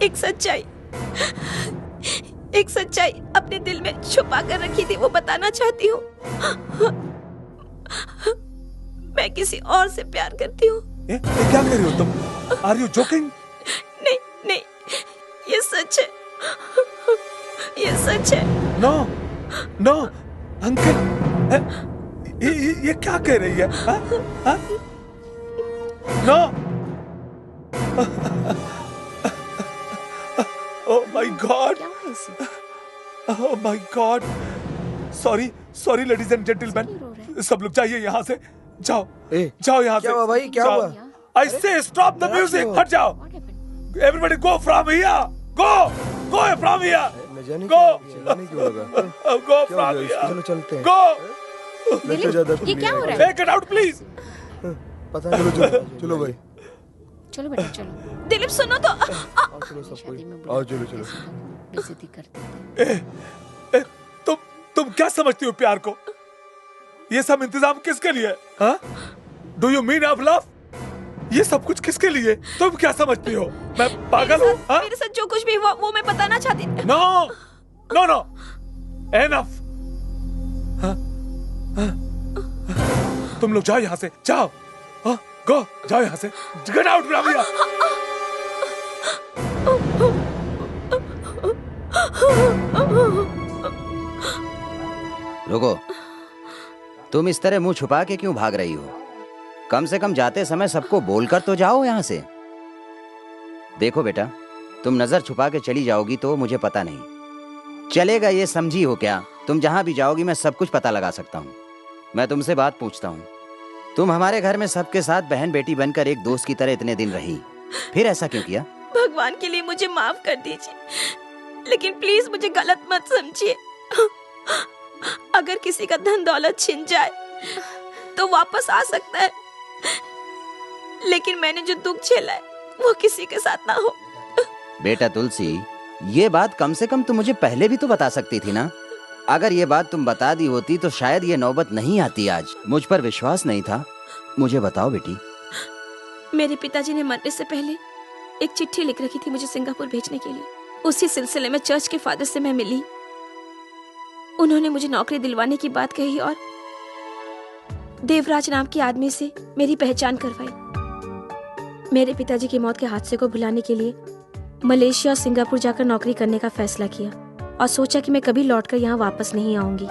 एक सच्चाई अपने दिल में छुपा कर रखी थी, वो बताना चाहती हूँ। मैं किसी और से प्यार करती हूँ। ये क्या कर रही हो तुम? Are you joking? नहीं, ये सच है, ये सच है। नो अंकल, ये क्या कह रही है? No. Oh my God, oh my God. Sorry ladies and gentleman, सब लोग जाइए यहाँ से, जाओ यहाँ से। क्या हुआ भाई, क्या हुआ? I say stop the music, हट जाओ। Everybody go from here, go from here, go from here, चलो चलते हैं। go। ये क्या हो रहा है? Take it out please। पता नहीं, चलो भाई, चलो बेटा चलो। दिलीप सुनो तो। आओ चलो। बेइज्जती करते। तुम क्या समझती हो प्यार को? ये सब इंतजाम किसके लिए? हाँ? Do you mean of love? ये सब कुछ किसके लिए? तुम क्या समझती हो? मैं पागल हूँ? मेरे साथ जो कुछ भी हुआ वो मैं बताना चाहती थी। No, enough। तुम लोग जाओ यहाँ से, जाओ। Go, जाओ यहाँ से। Get out from here। रुको, तुम इस तरह मुंह छुपा के क्यों भाग रही हो? कम से कम जाते समय सबको बोलकर तो जाओ यहाँ से। देखो बेटा, तुम नजर छुपा के चली जाओगी तो मुझे पता नहीं चलेगा, ये समझी हो क्या? तुम जहाँ भी जाओगी मैं सब कुछ पता लगा सकता हूँ। मैं तुमसे बात पूछता हूँ, तुम हमारे घर में सबके साथ बहन बेटी बनकर एक दोस्त की तरह इतने दिन रही, फिर ऐसा क्यों किया? भगवान के लिए मुझे माफ कर दीजिए, लेकिन प्लीज मुझे गलत मत समझिए। अगर किसी का धन दौलत छिन जाए तो वापस आ सकता है, लेकिन मैंने जो दुख झेला है वो किसी के साथ ना हो। बेटा तुलसी, ये बात कम से कम तुम मुझे पहले भी तो बता सकती थी ना। अगर ये बात तुम बता दी होती तो शायद ये नौबत नहीं आती आज। मुझ पर विश्वास नहीं था। मुझे बताओ बेटी। मेरे पिताजी ने मरने से पहले एक चिट्ठी लिख रखी थी मुझे सिंगापुर भेजने के लिए। उसी सिलसिले में चर्च के फादर से मैं मिली। उन्होंने मुझे नौकरी दिलवाने की बात कही और देवराज नाम के आदमी से मेरी पहचान करवाई। मेरे पिताजी की मौत के हादसे को भुलाने के लिए मलेशिया और सिंगापुर जाकर नौकरी करने का फैसला किया और सोचा कि मैं कभी लौटकर यहाँ वापस नहीं आऊंगी,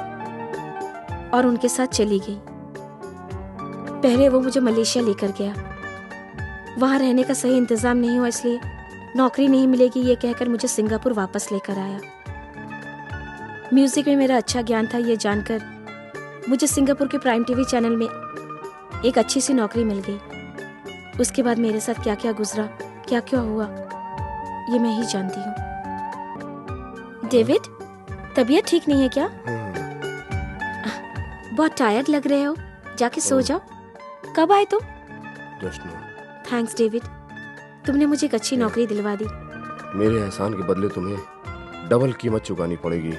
और उनके साथ चली गई। पहले वो मुझे मलेशिया लेकर गया। वहां रहने का सही इंतजाम नहीं हुआ, इसलिए नौकरी नहीं मिलेगी ये कहकर मुझे सिंगापुर वापस लेकर आया। म्यूजिक में मेरा अच्छा ज्ञान था ये जानकर मुझे सिंगापुर के प्राइम टीवी चैनल में एक अच्छी सी नौकरी मिल गई। उसके बाद मेरे साथ क्या क्या गुजरा, क्या क्या हुआ, ये मैं ही जानती हूँ। डेविड, तबीयत ठीक नहीं है क्या? बहुत टायर्ड लग रहे हो, जाके सो जाओ। कब आए तुम? थैंक्स डेविड, तुमने मुझे एक अच्छी नौकरी दिलवा दी। मेरे एहसान के बदले तुम्हें डबल कीमत चुकानी पड़ेगी।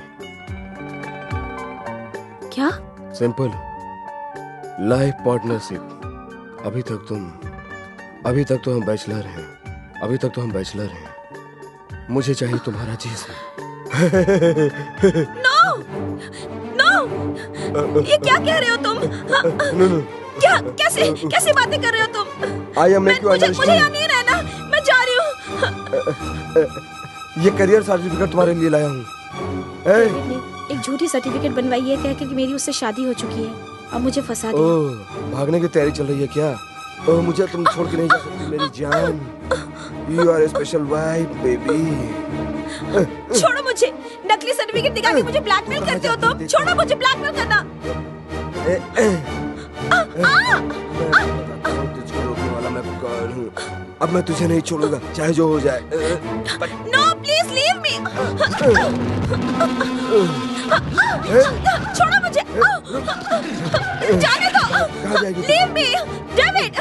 क्या? Simple life partnership. अभी तक तो हम बैचलर हैं। मुझे चाहिए तुम्हारा चीज। नो, ये क्या कह रहे हो तुम? क्या कैसे बातें कर रहे हो तुम? मुझे यहाँ नहीं रहना, मैं जा रही हूँ। ये करियर सर्टिफिकेट तुम्हारे लिए लाया हूँ। एक झूठी सर्टिफिकेट बनवाई है कहकर कि मेरी उससे शादी हो चुकी है और मुझे फंसा दिया। भागने की तैयारी चल रही है क्या? मुझे तुम छोड़ के नहीं जा सकती मेरी जान। You are a special wife, baby. छोड़ो मुझे, नकली सर्टिफिकेट दिखा के मुझे ब्लैकमेल करते हो तुम। छोड़ो मुझे ब्लैकमेल करना। तुझको रोकने वाला मैं कौन हूँ? अब मैं तुझे नहीं छोड़ूंगा चाहे जो हो जाए। No, please leave me. छोड़ो मुझे, जाने दो। कहाँ जाएगी? Leave me, David.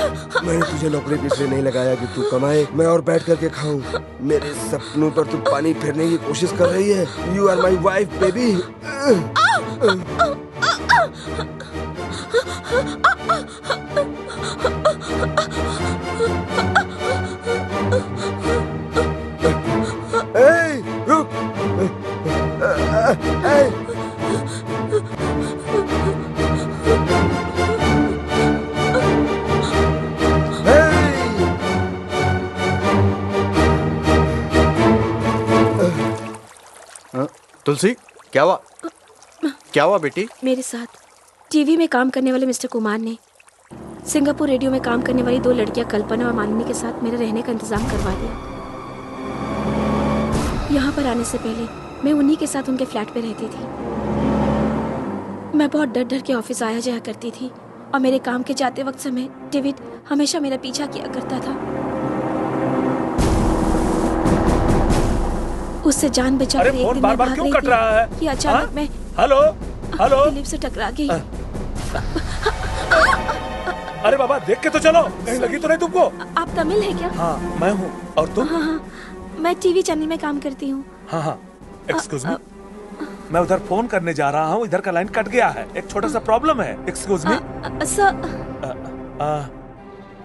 मैंने तुझे नौकरी इसलिए नहीं लगाया कि तू कमाए, मैं और बैठ करके खाऊं। मेरे सपनों पर तू पानी फेरने की कोशिश कर रही है। You are my wife, baby. Hey, रुक। Hey. तुलसी, क्या हुआ बेटी? मेरे साथ टीवी में काम करने वाले मिस्टर कुमार ने सिंगापुर रेडियो में काम करने वाली 2 लड़कियां कल्पना और मालिनी के साथ मेरे रहने का इंतजाम करवा दिया। यहाँ पर आने से पहले मैं उन्हीं के साथ उनके फ्लैट पे रहती थी। मैं बहुत डर डर के ऑफिस आया जाया करती थी और मेरे काम के जाते वक्त समय डेविड हमेशा मेरा पीछा किया करता था। उससे जान बचाकर एक दिन मैं भाग रही थी कि अचानक मैं दिलीप से टकरा गई। अरे बाबा, देख के तो चलो, कहीं लगी तो नहीं तुमको? आप तमिल है क्या? हाँ, मैं हूँ। और तुम? हाँ, मैं टीवी चैनल में काम करती हूँ। हाँ, एक्सक्यूज मी, मैं उधर फोन करने जा रहा हूँ, इधर का लाइन कट गया है, एक छोटा सा प्रॉब्लम है। एक्सक्यूज मी सर,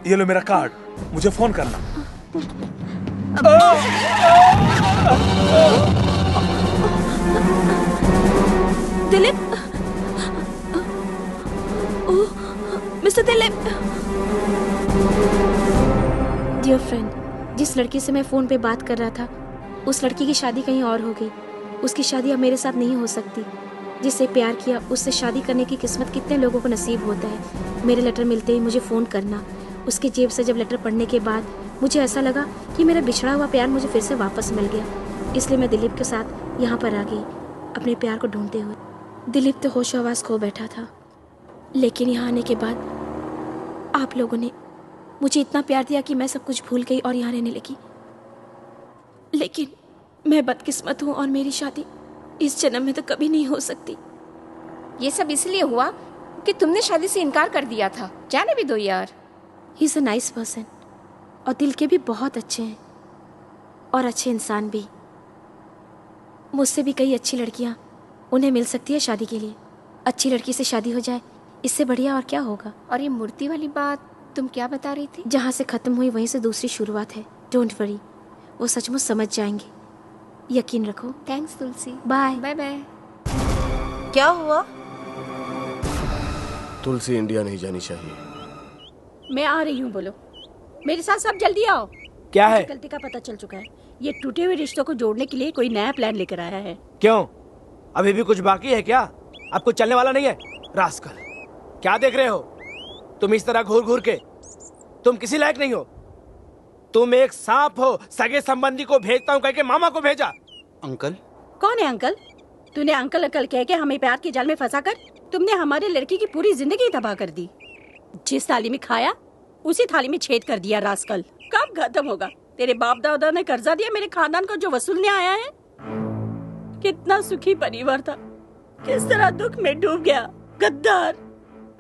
ये लो मेरा कार्ड, मुझे फोन करना। Dilip, mister Dilip. Dear friend, जिस लड़की से मैं फोन पे बात कर रहा था उस लड़की की शादी कहीं और हो गई। उसकी शादी अब मेरे साथ नहीं हो सकती। जिससे प्यार किया उससे शादी करने की किस्मत कितने लोगों को नसीब होता है। मेरे लेटर मिलते ही मुझे फ़ोन करना। उसकी जेब से जब लेटर पढ़ने के बाद मुझे ऐसा लगा कि मेरा बिछड़ा हुआ प्यार मुझे फिर से वापस मिल गया। इसलिए मैं दिलीप के साथ यहाँ पर आ गई, अपने प्यार को ढूंढते हुए। दिलीप तो होश आवाज़ खो बैठा था, लेकिन यहाँ आने के बाद आप लोगों ने मुझे इतना प्यार दिया कि मैं सब कुछ भूल गई और यहाँ रहने लगी। लेकिन मैं बदकिस्मत हूँ और मेरी शादी इस जन्म में तो कभी नहीं हो सकती। ये सब इसलिए हुआ कि तुमने शादी से इनकार कर दिया था। जाने भी दो यार। He is a nice person और दिल के भी बहुत अच्छे हैं और अच्छे इंसान भी। मुझसे भी कई अच्छी लड़कियाँ उन्हें मिल सकती है शादी के लिए। अच्छी लड़की से शादी हो जाए, इससे बढ़िया और क्या होगा। और ये मूर्ति वाली बात तुम क्या बता रही थी? जहाँ से ख़त्म हुई वहीं से दूसरी शुरुआत है। डोंट वरी, वो सचमुच समझ जाएंगे, यकीन रखो। Thanks Tulsi. Bye bye bye. क्या हुआ? तुलसी इंडिया नहीं जानी चाहिए। मैं आ रही हूँ, बोलो। मेरे साथ सब जल्दी आओ। क्या है? गलती का पता चल चुका है। ये टूटे हुए रिश्तों को जोड़ने के लिए कोई नया प्लान लेकर आया है। क्यों, अभी भी कुछ बाकी है क्या? अब कुछ चलने वाला नहीं है? रास्कल, क्या देख रहे हो तुम इस तरह घूर घूर के? तुम किसी लायक नहीं हो। तुम एक सांप हो। सगे संबंधी को भेजता हूँ कह के मामा को भेजा। अंकल? कौन है अंकल? तूने अंकल अंकल कह के हमें प्यार के जाल में फंसा कर तुमने हमारे लड़की की पूरी जिंदगी तबाह कर दी। जिस थाली में खाया उसी थाली में छेद कर दिया। रास्कल, कब खत्म होगा? तेरे बाप दादा ने कर्जा दिया मेरे खानदान को जो वसूलने आया है। कितना सुखी परिवार था, किस तरह दुख में डूब गया। गद्दार।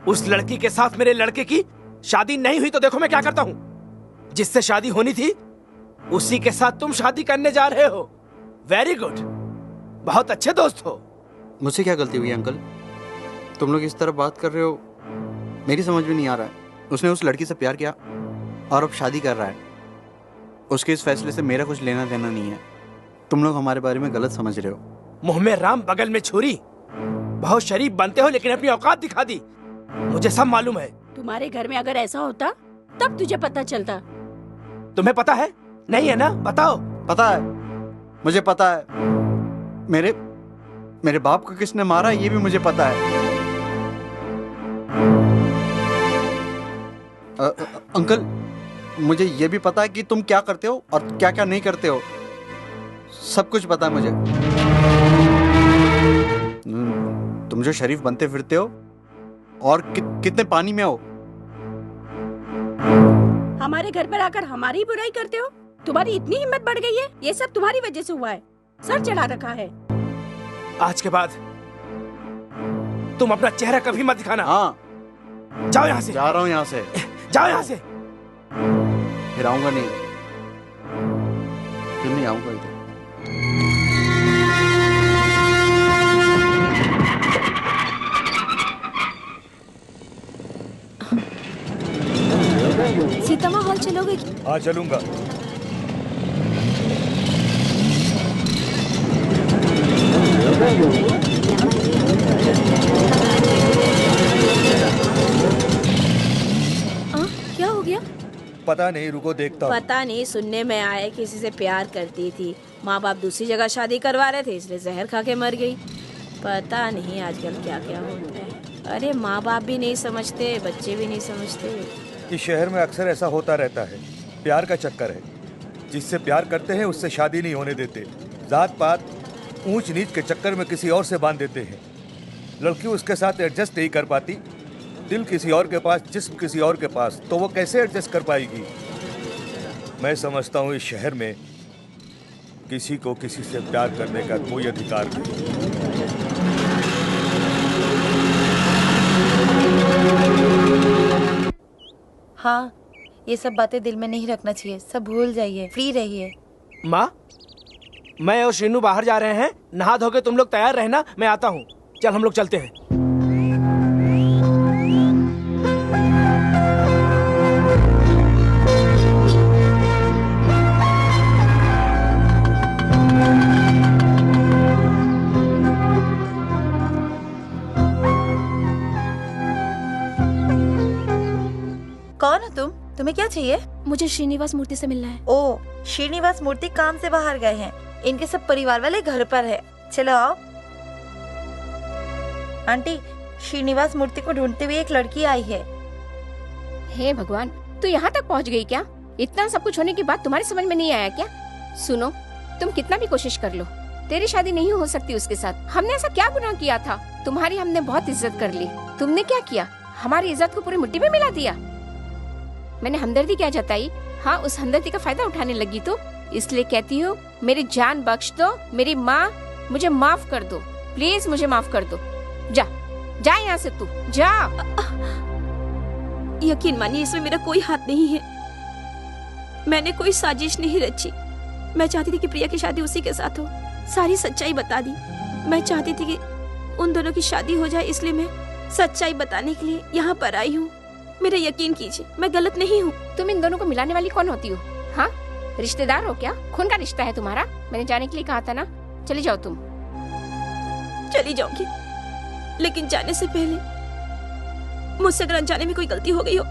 उस लड़की के साथ मेरे लड़के की शादी नहीं हुई तो देखो मैं क्या करता हूँ। जिससे शादी होनी थी उसी के साथ तुम शादी करने जा रहे हो। वेरी गुड, बहुत अच्छे दोस्त हो। मुझसे क्या गलती हुई अंकल? तुम लोग इस तरह बात कर रहे हो, मेरी समझ में नहीं आ रहा है। उसने उस लड़की से प्यार किया और अब शादी कर रहा है। उसके इस फैसले से मेरा कुछ लेना देना नहीं है। तुम लोग हमारे बारे में गलत समझ रहे हो। मुंह में राम बगल में छुरी। बहुत शरीफ बनते हो लेकिन अपनी औकात दिखा दी। मुझे सब मालूम है। तुम्हारे घर में अगर ऐसा होता तब तुझे पता चलता। तुम्हें पता है? नहीं है ना? बताओ। पता है, मुझे पता है। मेरे बाप को किसने मारा ये भी मुझे पता है। अंकल, मुझे ये भी पता है कि तुम क्या करते हो और क्या क्या नहीं करते हो। सब कुछ पता है मुझे। तुम जो शरीफ बनते फिरते हो और कितने पानी में हो। हमारे घर पर आकर हमारी बुराई करते हो। तुम्हारी इतनी हिम्मत बढ़ गई है। ये सब तुम्हारी वजह से हुआ है। सर चढ़ा रखा है। आज के बाद तुम अपना चेहरा कभी मत दिखाना। हाँ, जाओ यहाँ से। जा रहा हूँ यहाँ से। जाओ यहाँ से। फिर आऊंगा नहीं, फिर नहीं आऊंगा इधर। सीतामा हॉल चलोगे? हाँ चलूंगा। क्या हो गया? पता नहीं, रुको देखता हूँ। पता नहीं, सुनने में आया किसी से प्यार करती थी। माँ बाप दूसरी जगह शादी करवा रहे थे इसलिए जहर खा के मर गई। पता नहीं आजकल क्या क्या होता है। अरे माँ बाप भी नहीं समझते, बच्चे भी नहीं समझते। इस शहर में अक्सर ऐसा होता रहता है। प्यार का चक्कर है। जिससे प्यार करते हैं उससे शादी नहीं होने देते। जात पात ऊंच नीच के चक्कर में किसी और से बांध देते हैं। लड़की उसके साथ एडजस्ट नहीं कर पाती। दिल किसी और के पास, जिस्म किसी और के पास, तो वो कैसे एडजस्ट कर पाएगी? मैं समझता हूँ इस शहर में किसी को किसी से प्यार करने का कोई अधिकार नहीं। हाँ, ये सब बातें दिल में नहीं रखना चाहिए। सब भूल जाइए, फ्री रहिए। माँ, मैं और शीनू बाहर जा रहे हैं। नहा धो के तुम लोग तैयार रहना, मैं आता हूँ। चल हम लोग चलते हैं। कौन हो तुम? तुम्हें क्या चाहिए? मुझे श्रीनिवास मूर्ति से मिलना है। ओ, श्रीनिवास मूर्ति काम से बाहर गए हैं। इनके सब परिवार वाले घर पर है। चलो आओ। आंटी, श्रीनिवास मूर्ति को ढूंढते हुए एक लड़की आई है। हे भगवान, तू यहाँ तक पहुँच गई क्या? इतना सब कुछ होने के बाद तुम्हारे समझ में नहीं आया क्या? सुनो, तुम कितना भी कोशिश कर लो, तेरी शादी नहीं हो सकती उसके साथ। हमने ऐसा क्या गुनाह किया था? तुम्हारी हमने बहुत इज्जत कर ली, तुमने क्या किया? हमारी इज्जत को पूरी मिट्टी में मिला दिया। मैंने हमदर्दी क्या जताई? हाँ, उस हमदर्दी का फायदा उठाने लगी तो इसलिए कहती हूँ, मेरी जान बख्श दो, मेरी माँ, मुझे माफ कर दो, प्लीज मुझे माफ कर दो। जा जा यहाँ से, तू जा। यकीन मानिए, इसमें मेरा कोई हाथ नहीं है। मैंने कोई साजिश नहीं रची। मैं चाहती थी कि प्रिया की शादी उसी के साथ हो। सारी सच्चाई बता दी। मैं चाहती थी कि उन दोनों की शादी हो जाए, इसलिए मैं सच्चाई बताने के लिए यहाँ पर आई हूँ। मेरा यकीन कीजिए, मैं गलत नहीं हूँ। तुम इन दोनों को मिलाने वाली कौन होती हो? हाँ, रिश्तेदार हो क्या? खून का रिश्ता है तुम्हारा। मैंने जाने के लिए कहा था ना। चली जाओ तुम। चली जाऊंगी, लेकिन जाने से पहले मुझसे अगर अनजाने में कोई गलती हो गई हो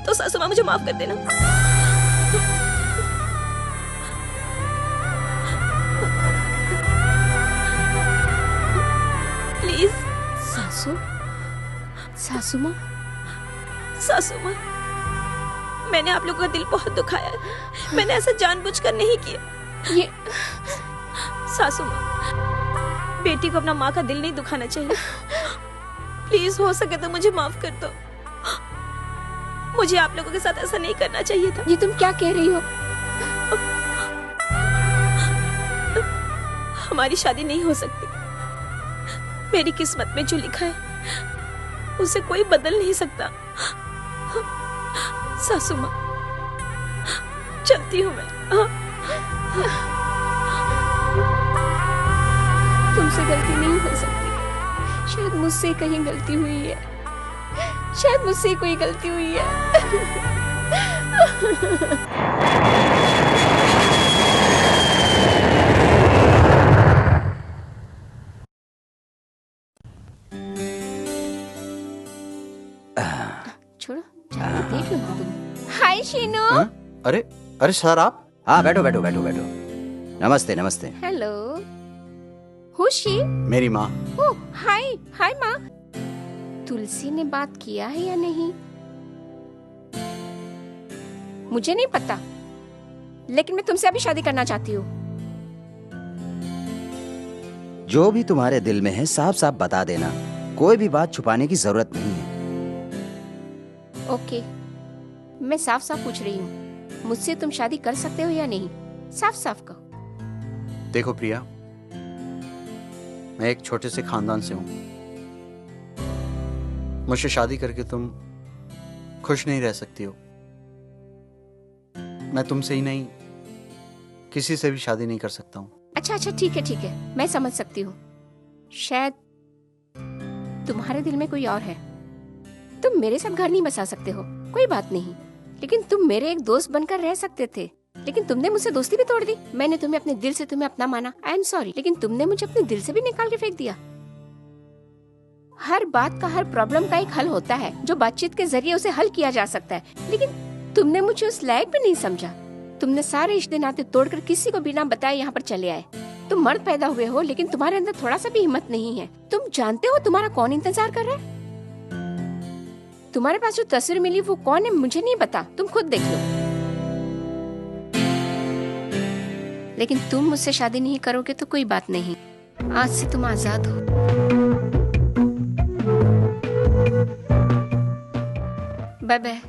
तो सासू माँ मुझे माफ कर देना। प्लीज। सासू माँ, सासू माँ, मैंने आप लोगों का दिल बहुत दुखाया है। मैंने ऐसा जानबूझकर नहीं किया। ये सासू माँ, बेटी को अपना माँ का दिल नहीं दुखाना चाहिए। प्लीज, हो सके तो मुझे माफ कर दो। मुझे आप लोगों के साथ ऐसा नहीं करना चाहिए था। ये तुम क्या कह रही हो? हमारी शादी नहीं हो सकती। मेरी किस्मत में जो लिखा है उसे कोई बदल नहीं सकता। सासू माँ, चलती हूँ मैं। तुमसे गलती नहीं हो सकती। शायद मुझसे कहीं गलती हुई है। शायद मुझसे कोई गलती हुई है। छोड़ो, देख लो तुम। हाय शीनू। अरे अरे सर, आप? हाँ, बैठो बैठो बैठो बैठो। नमस्ते नमस्ते। हेलो। Who's she? मेरी माँ। ओह, हाय हाय माँ। तुलसी ने बात किया है या नहीं मुझे नहीं पता, लेकिन मैं तुमसे अभी शादी करना चाहती हूँ। जो भी तुम्हारे दिल में है साफ साफ बता देना, कोई भी बात छुपाने की जरूरत नहीं है। ओके, मैं साफ साफ पूछ रही हूँ, मुझसे तुम शादी कर सकते हो या नहीं? साफ साफ कहो। देखो प्रिया, मैं एक छोटे से खानदान से हूँ। मुझसे शादी करके तुम खुश नहीं रह सकती हो। मैं तुमसे ही नहीं, किसी से भी शादी नहीं कर सकता हूँ। अच्छा अच्छा, ठीक है, मैं समझ सकती हूँ। शायद तुम्हारे दिल में कोई और है। तुम मेरे साथ घर नहीं बसा सकते हो, कोई बात नहीं, लेकिन तुम मेरे एक दोस्त बनकर रह सकते थे। लेकिन तुमने मुझसे दोस्ती भी तोड़ दी। मैंने तुम्हें अपने दिल से तुम्हें अपना माना, आई एम सॉरी, लेकिन तुमने मुझे अपने दिल से भी निकाल के फेंक दिया। हर बात का, हर प्रॉब्लम का एक हल होता है, जो बातचीत के जरिए उसे हल किया जा सकता है, लेकिन तुमने मुझे उस लायक भी नहीं समझा। तुमने सारे रिश्ते नाते तोड़कर किसी को बिना बताए यहाँ पर चले आए। तुम मर्द पैदा हुए हो, लेकिन तुम्हारे अंदर थोड़ा सा भी हिम्मत नहीं है। तुम जानते हो तुम्हारा कौन इंतजार कर रहा है? तुम्हारे पास जो तस्वीर मिली वो कौन है मुझे नहीं पता, तुम खुद देख लो। लेकिन तुम मुझसे शादी नहीं करोगे तो कोई बात नहीं, आज से तुम आजाद हो। Bye bye.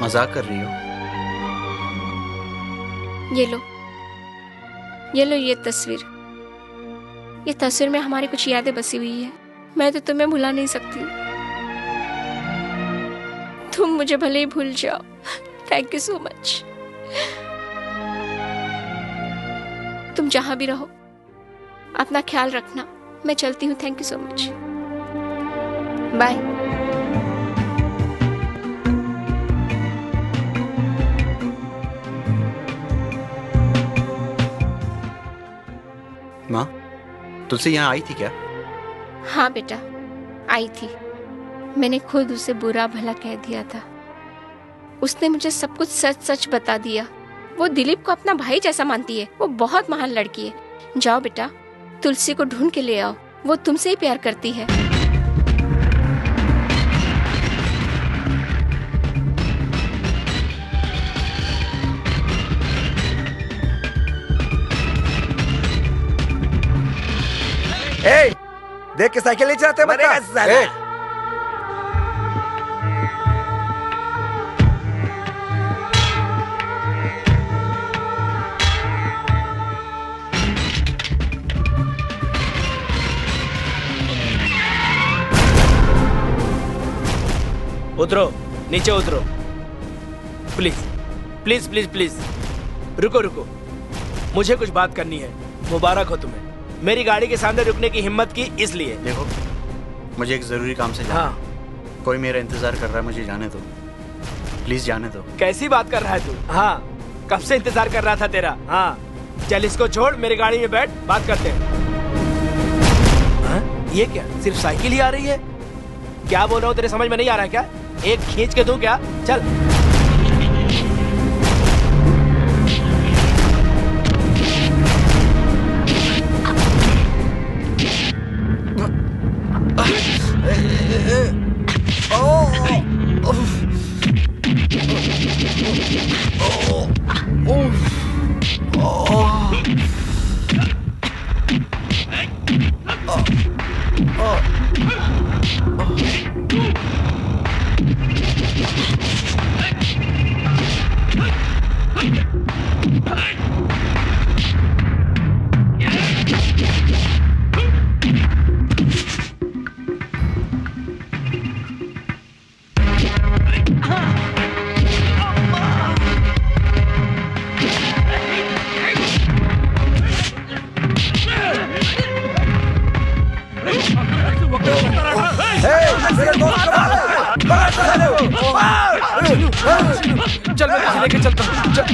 मजाक कर रही हो? ये लो ये तस्वीर। ये तस्वीर में हमारी कुछ यादें बसी हुई है। मैं तो तुम्हें भुला नहीं सकती। तुम मुझे भले ही भूल जाओ। Thank you so much. तुम जहां भी रहो अपना ख्याल रखना। मैं चलती हूँ। Thank you so much. Bye. माँ, तुलसी यहाँ आई थी क्या? हाँ बेटा, आई थी। मैंने खुद उसे बुरा भला कह दिया था। उसने मुझे सब कुछ सच सच बता दिया। वो दिलीप को अपना भाई जैसा मानती है। वो बहुत महान लड़की है। जाओ बेटा, तुलसी को ढूंढ के ले आओ। वो तुमसे ही प्यार करती है। ए, देख के साइकिल नहीं चलाते बता। उतरो, नीचे उतरो, प्लीज प्लीज प्लीज प्लीज। रुको रुको, मुझे कुछ बात करनी है। मुबारक हो तुम्हें, मेरी गाड़ी के सामने रुकने की हिम्मत की इसलिए। देखो, मुझे एक जरूरी काम से जाना। हाँ। कोई मेरा इंतजार कर रहा है, मुझे जाने दो, प्लीज जाने दो। कैसी बात कर रहा है तू? हाँ, कब से इंतजार कर रहा था तेरा। हाँ, चल इसको छोड़, मेरी गाड़ी में बैठ, बात करते हैं। हाँ? ये क्या, सिर्फ साइकिल ही आ रही है? क्या बोल रहा हूँ, तेरे समझ में नहीं आ रहा है क्या? एक खींच के दूं क्या? चल। चल मैं तुझे लेके चलता हूँ। चल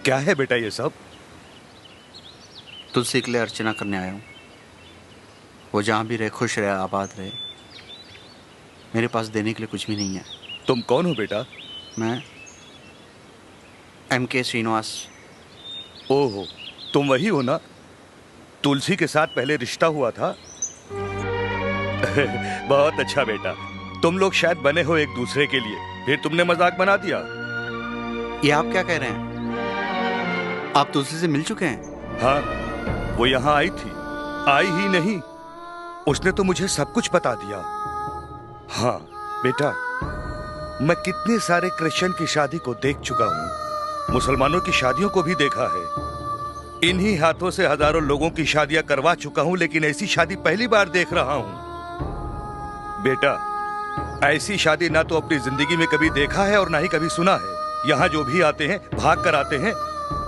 क्या है बेटा ये सब? तुलसी के लिए अर्चना करने आया हूँ। वो जहाँ भी रहे खुश रहे, आबाद रहे। मेरे पास देने के लिए कुछ भी नहीं है। तुम कौन हो बेटा? मैं MK श्रीनिवास। ओहो, तुम वही हो ना? तुलसी के साथ पहले रिश्ता हुआ था? बहुत अच्छा बेटा, तुम लोग शायद बने हो एक दूसरे के लिए, फिर तुमने मजाक बना दिया। ये आप क्या कह रहे हैं? आप तुलसी से मिल चुके हैं? हाँ, वो यहाँ आई थी। आई ही नहीं, उसने तो मुझे सब कुछ बता दिया। हाँ बेटा, मैं कितने सारे क्रिश्चियन की शादी को देख चुका हूँ, मुसलमानों की शादियों को भी देखा है। इन्हीं हाथों से हजारों लोगों की शादियां करवा चुका हूँ, लेकिन ऐसी शादी पहली बार देख रहा हूँ। बेटा, ऐसी शादी ना तो अपनी जिंदगी में कभी देखा है और ना ही कभी सुना है। यहाँ जो भी आते हैं भाग कर आते हैं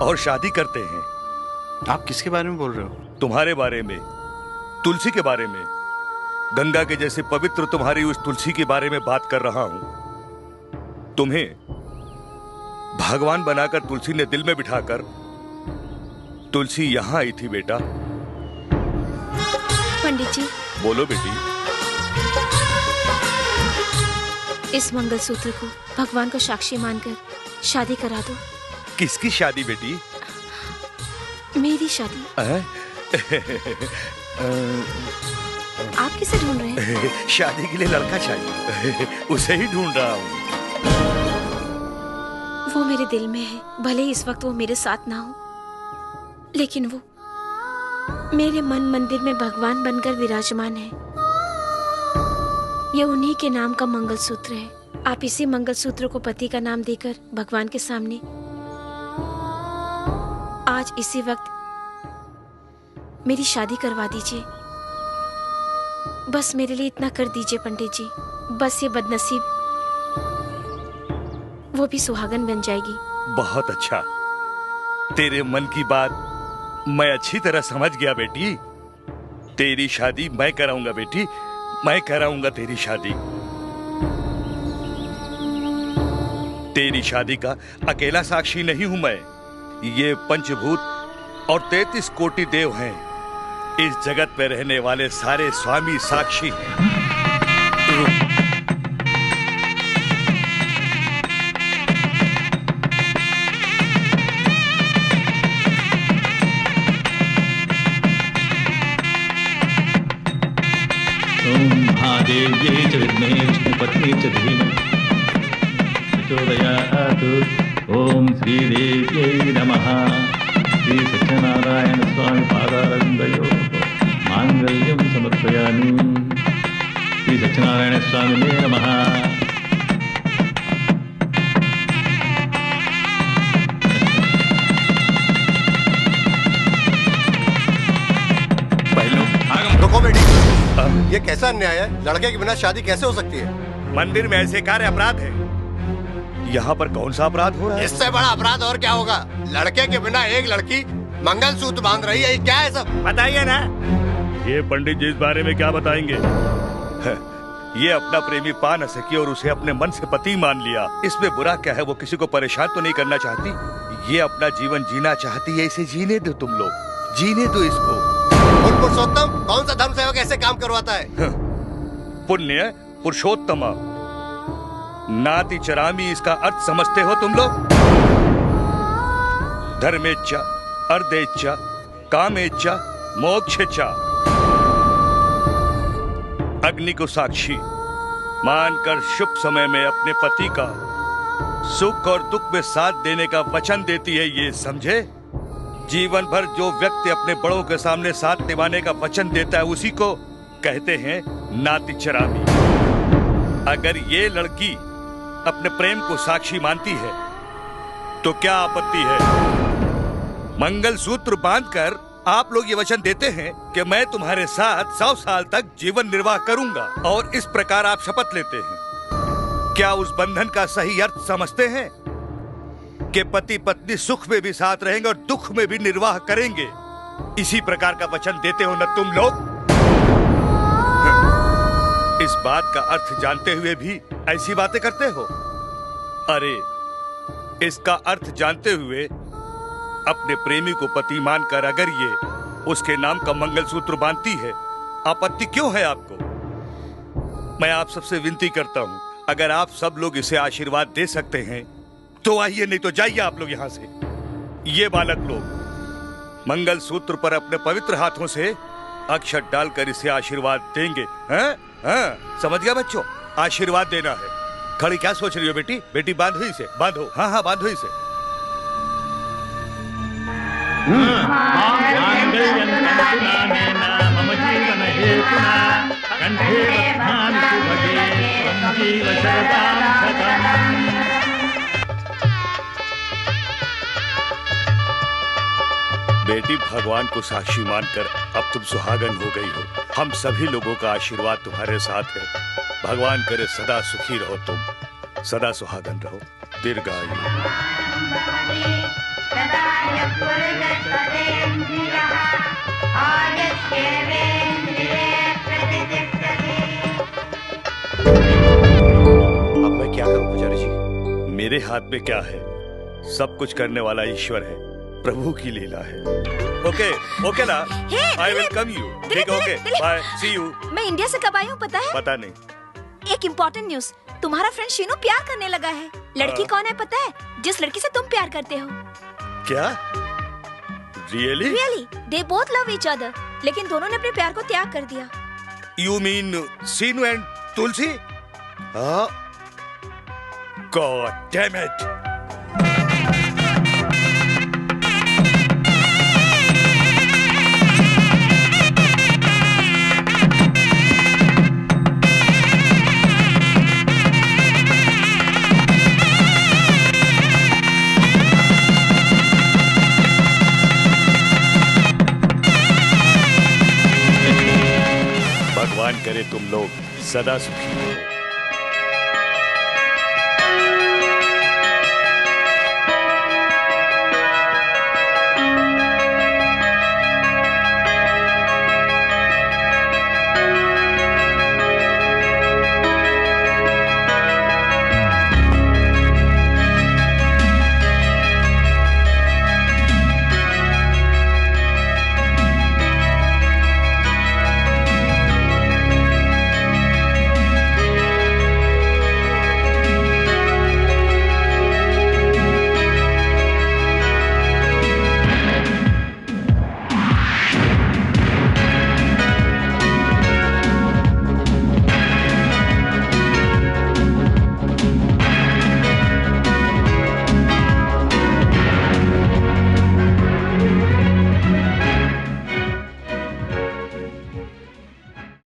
और शादी करते हैं। आप किसके बारे में बोल रहे हो? तुम्हारे बारे में, तुलसी के बारे में। गंगा के जैसे पवित्र तुम्हारी उस तुलसी के बारे में बात कर रहा हूं। तुम्हें भगवान बनाकर तुलसी ने दिल में बिठाकर तुलसी यहां आई थी बेटा। पंडित जी। बोलो बेटी। इस मंगलसूत्र को भगवान को साक्षी मानकर शादी करा दो। किसकी शादी बेटी? मेरी शादी। आप किसे ढूंढ रहे हैं? शादी के लिए लड़का चाहिए, उसे ही ढूंढ रहा हूँ। वो मेरे दिल में है, भले ही इस वक्त वो मेरे साथ ना हो, लेकिन वो मेरे मन मंदिर में भगवान बनकर विराजमान है। ये उन्हीं के नाम का मंगलसूत्र है। आप इसी मंगलसूत्र को पति का नाम देकर भगवान के सामने आज इसी वक्त मेरी शादी करवा दीजिए। बस मेरे लिए इतना कर दीजिए पंडित जी। बस ये बदनसीब वो भी सुहागन बन जाएगी। बहुत अच्छा, तेरे मन की बात मैं अच्छी तरह समझ गया बेटी। तेरी शादी मैं कराऊंगा बेटी, मैं कराऊंगा तेरी शादी। तेरी शादी का अकेला साक्षी नहीं हूं मैं, ये पंचभूत और 33 कोटि देव हैं। इस जगत पे रहने वाले सारे स्वामी साक्षी हैं। महादेव्यै च विद्महे विष्णुपत्नी च धीमहि प्रचोदयात्। ओम श्रीदेव्यै नमः। श्री सत्यनारायण स्वामी पादारविन्दयोः मांगल्यं समर्पयामि। श्री सत्यनारायण स्वामिने नमः। रुको बेटी, ये कैसा अन्याय है? लड़के के बिना शादी कैसे हो सकती है? मंदिर में ऐसे कार्य अपराध है। यहाँ पर कौन सा अपराध हो रहा है? इससे बड़ा अपराध और क्या होगा? लड़के के बिना एक लड़की मंगलसूत्र बांध रही है, ये क्या है सब? बताइए ना। ये पंडित जी इस बारे में क्या बताएंगे? ये अपना प्रेमी पा न सकी और उसे अपने मन से पति मान लिया। इसमें बुरा क्या है? वो किसी को परेशान तो नहीं करना चाहती। ये अपना जीवन जीना चाहती है, इसे जीने दो तुम लोग, जीने दो इसको। पुरुषोत्तम कौन सा धर्म सेवक ऐसे काम करवाता है? पुण्य पुरुषोत्तम नाति चरामी, इसका अर्थ समझते हो तुम लोग? धर्मेच्छा, अर्धेच्छा, कामेच्छा, मोक्षेच्छा। अग्नि को साक्षी मानकर शुभ समय में अपने पति का सुख और दुख में साथ देने का वचन देती है, ये समझे? जीवन भर जो व्यक्ति अपने बड़ों के सामने साथ निभाने का वचन देता है उसी को कहते हैं नाति चरामी। अगर ये लड़की अपने प्रेम को साक्षी मानती है तो क्या आपत्ति है? मंगलसूत्र बांधकर आप लोग ये वचन देते हैं कि मैं तुम्हारे साथ 100 साल तक जीवन निर्वाह करूंगा, और इस प्रकार आप शपथ लेते हैं। क्या उस बंधन का सही अर्थ समझते हैं कि पति पत्नी सुख में भी साथ रहेंगे और दुख में भी निर्वाह करेंगे? इसी प्रकार का वचन देते हो न तुम लोग? इस बात का अर्थ जानते हुए भी ऐसी बातें करते हो? अरे, इसका अर्थ जानते हुए अपने प्रेमी को पति मानकर अगर ये उसके नाम का मंगलसूत्र बांधती है, आपत्ति क्यों है आपको? मैं आप सबसे विनती करता हूं, अगर आप सब लोग इसे आशीर्वाद दे सकते हैं तो आइए, नहीं तो जाइए आप लोग यहाँ से। ये बालक लोग मंगलसूत्र पर अपने पवित्र हाथों से अक्षत डालकर इसे आशीर्वाद देंगे। हैं? हाँ, समझ गया बच्चों? आशीर्वाद देना है। खड़ी क्या सोच रही हो बेटी? बेटी बांधो इसे, बांधो। हाँ हाँ, बांधो इसे। बेटी, भगवान को साक्षी मानकर अब तुम सुहागन हो गई हो। हम सभी लोगों का आशीर्वाद तुम्हारे साथ है। भगवान करे सदा सुखी रहो तुम, सदा सुहागन रहो, दीर्घायु। अब मैं क्या करूं पुजारी जी? मेरे हाथ में क्या है? सब कुछ करने वाला ईश्वर है, प्रभु की लीला है। ओके ओके ना, आई विल कम यू। ठीक है, ओके बाय, सी यू। मैं इंडिया से कब आई हूँ पता है? पता नहीं। एक इम्पोर्टेंट न्यूज, तुम्हारा फ्रेंड शीनू प्यार करने लगा है। लड़की कौन है पता है? जिस लड़की से तुम प्यार करते हो। क्या? Really? Really, they both love each other, लेकिन दोनों ने अपने प्यार को त्याग कर दिया। You mean Sinu and Tulsi? Huh? God damn it! भगवान करे तुम लोग सदा सुखी हो।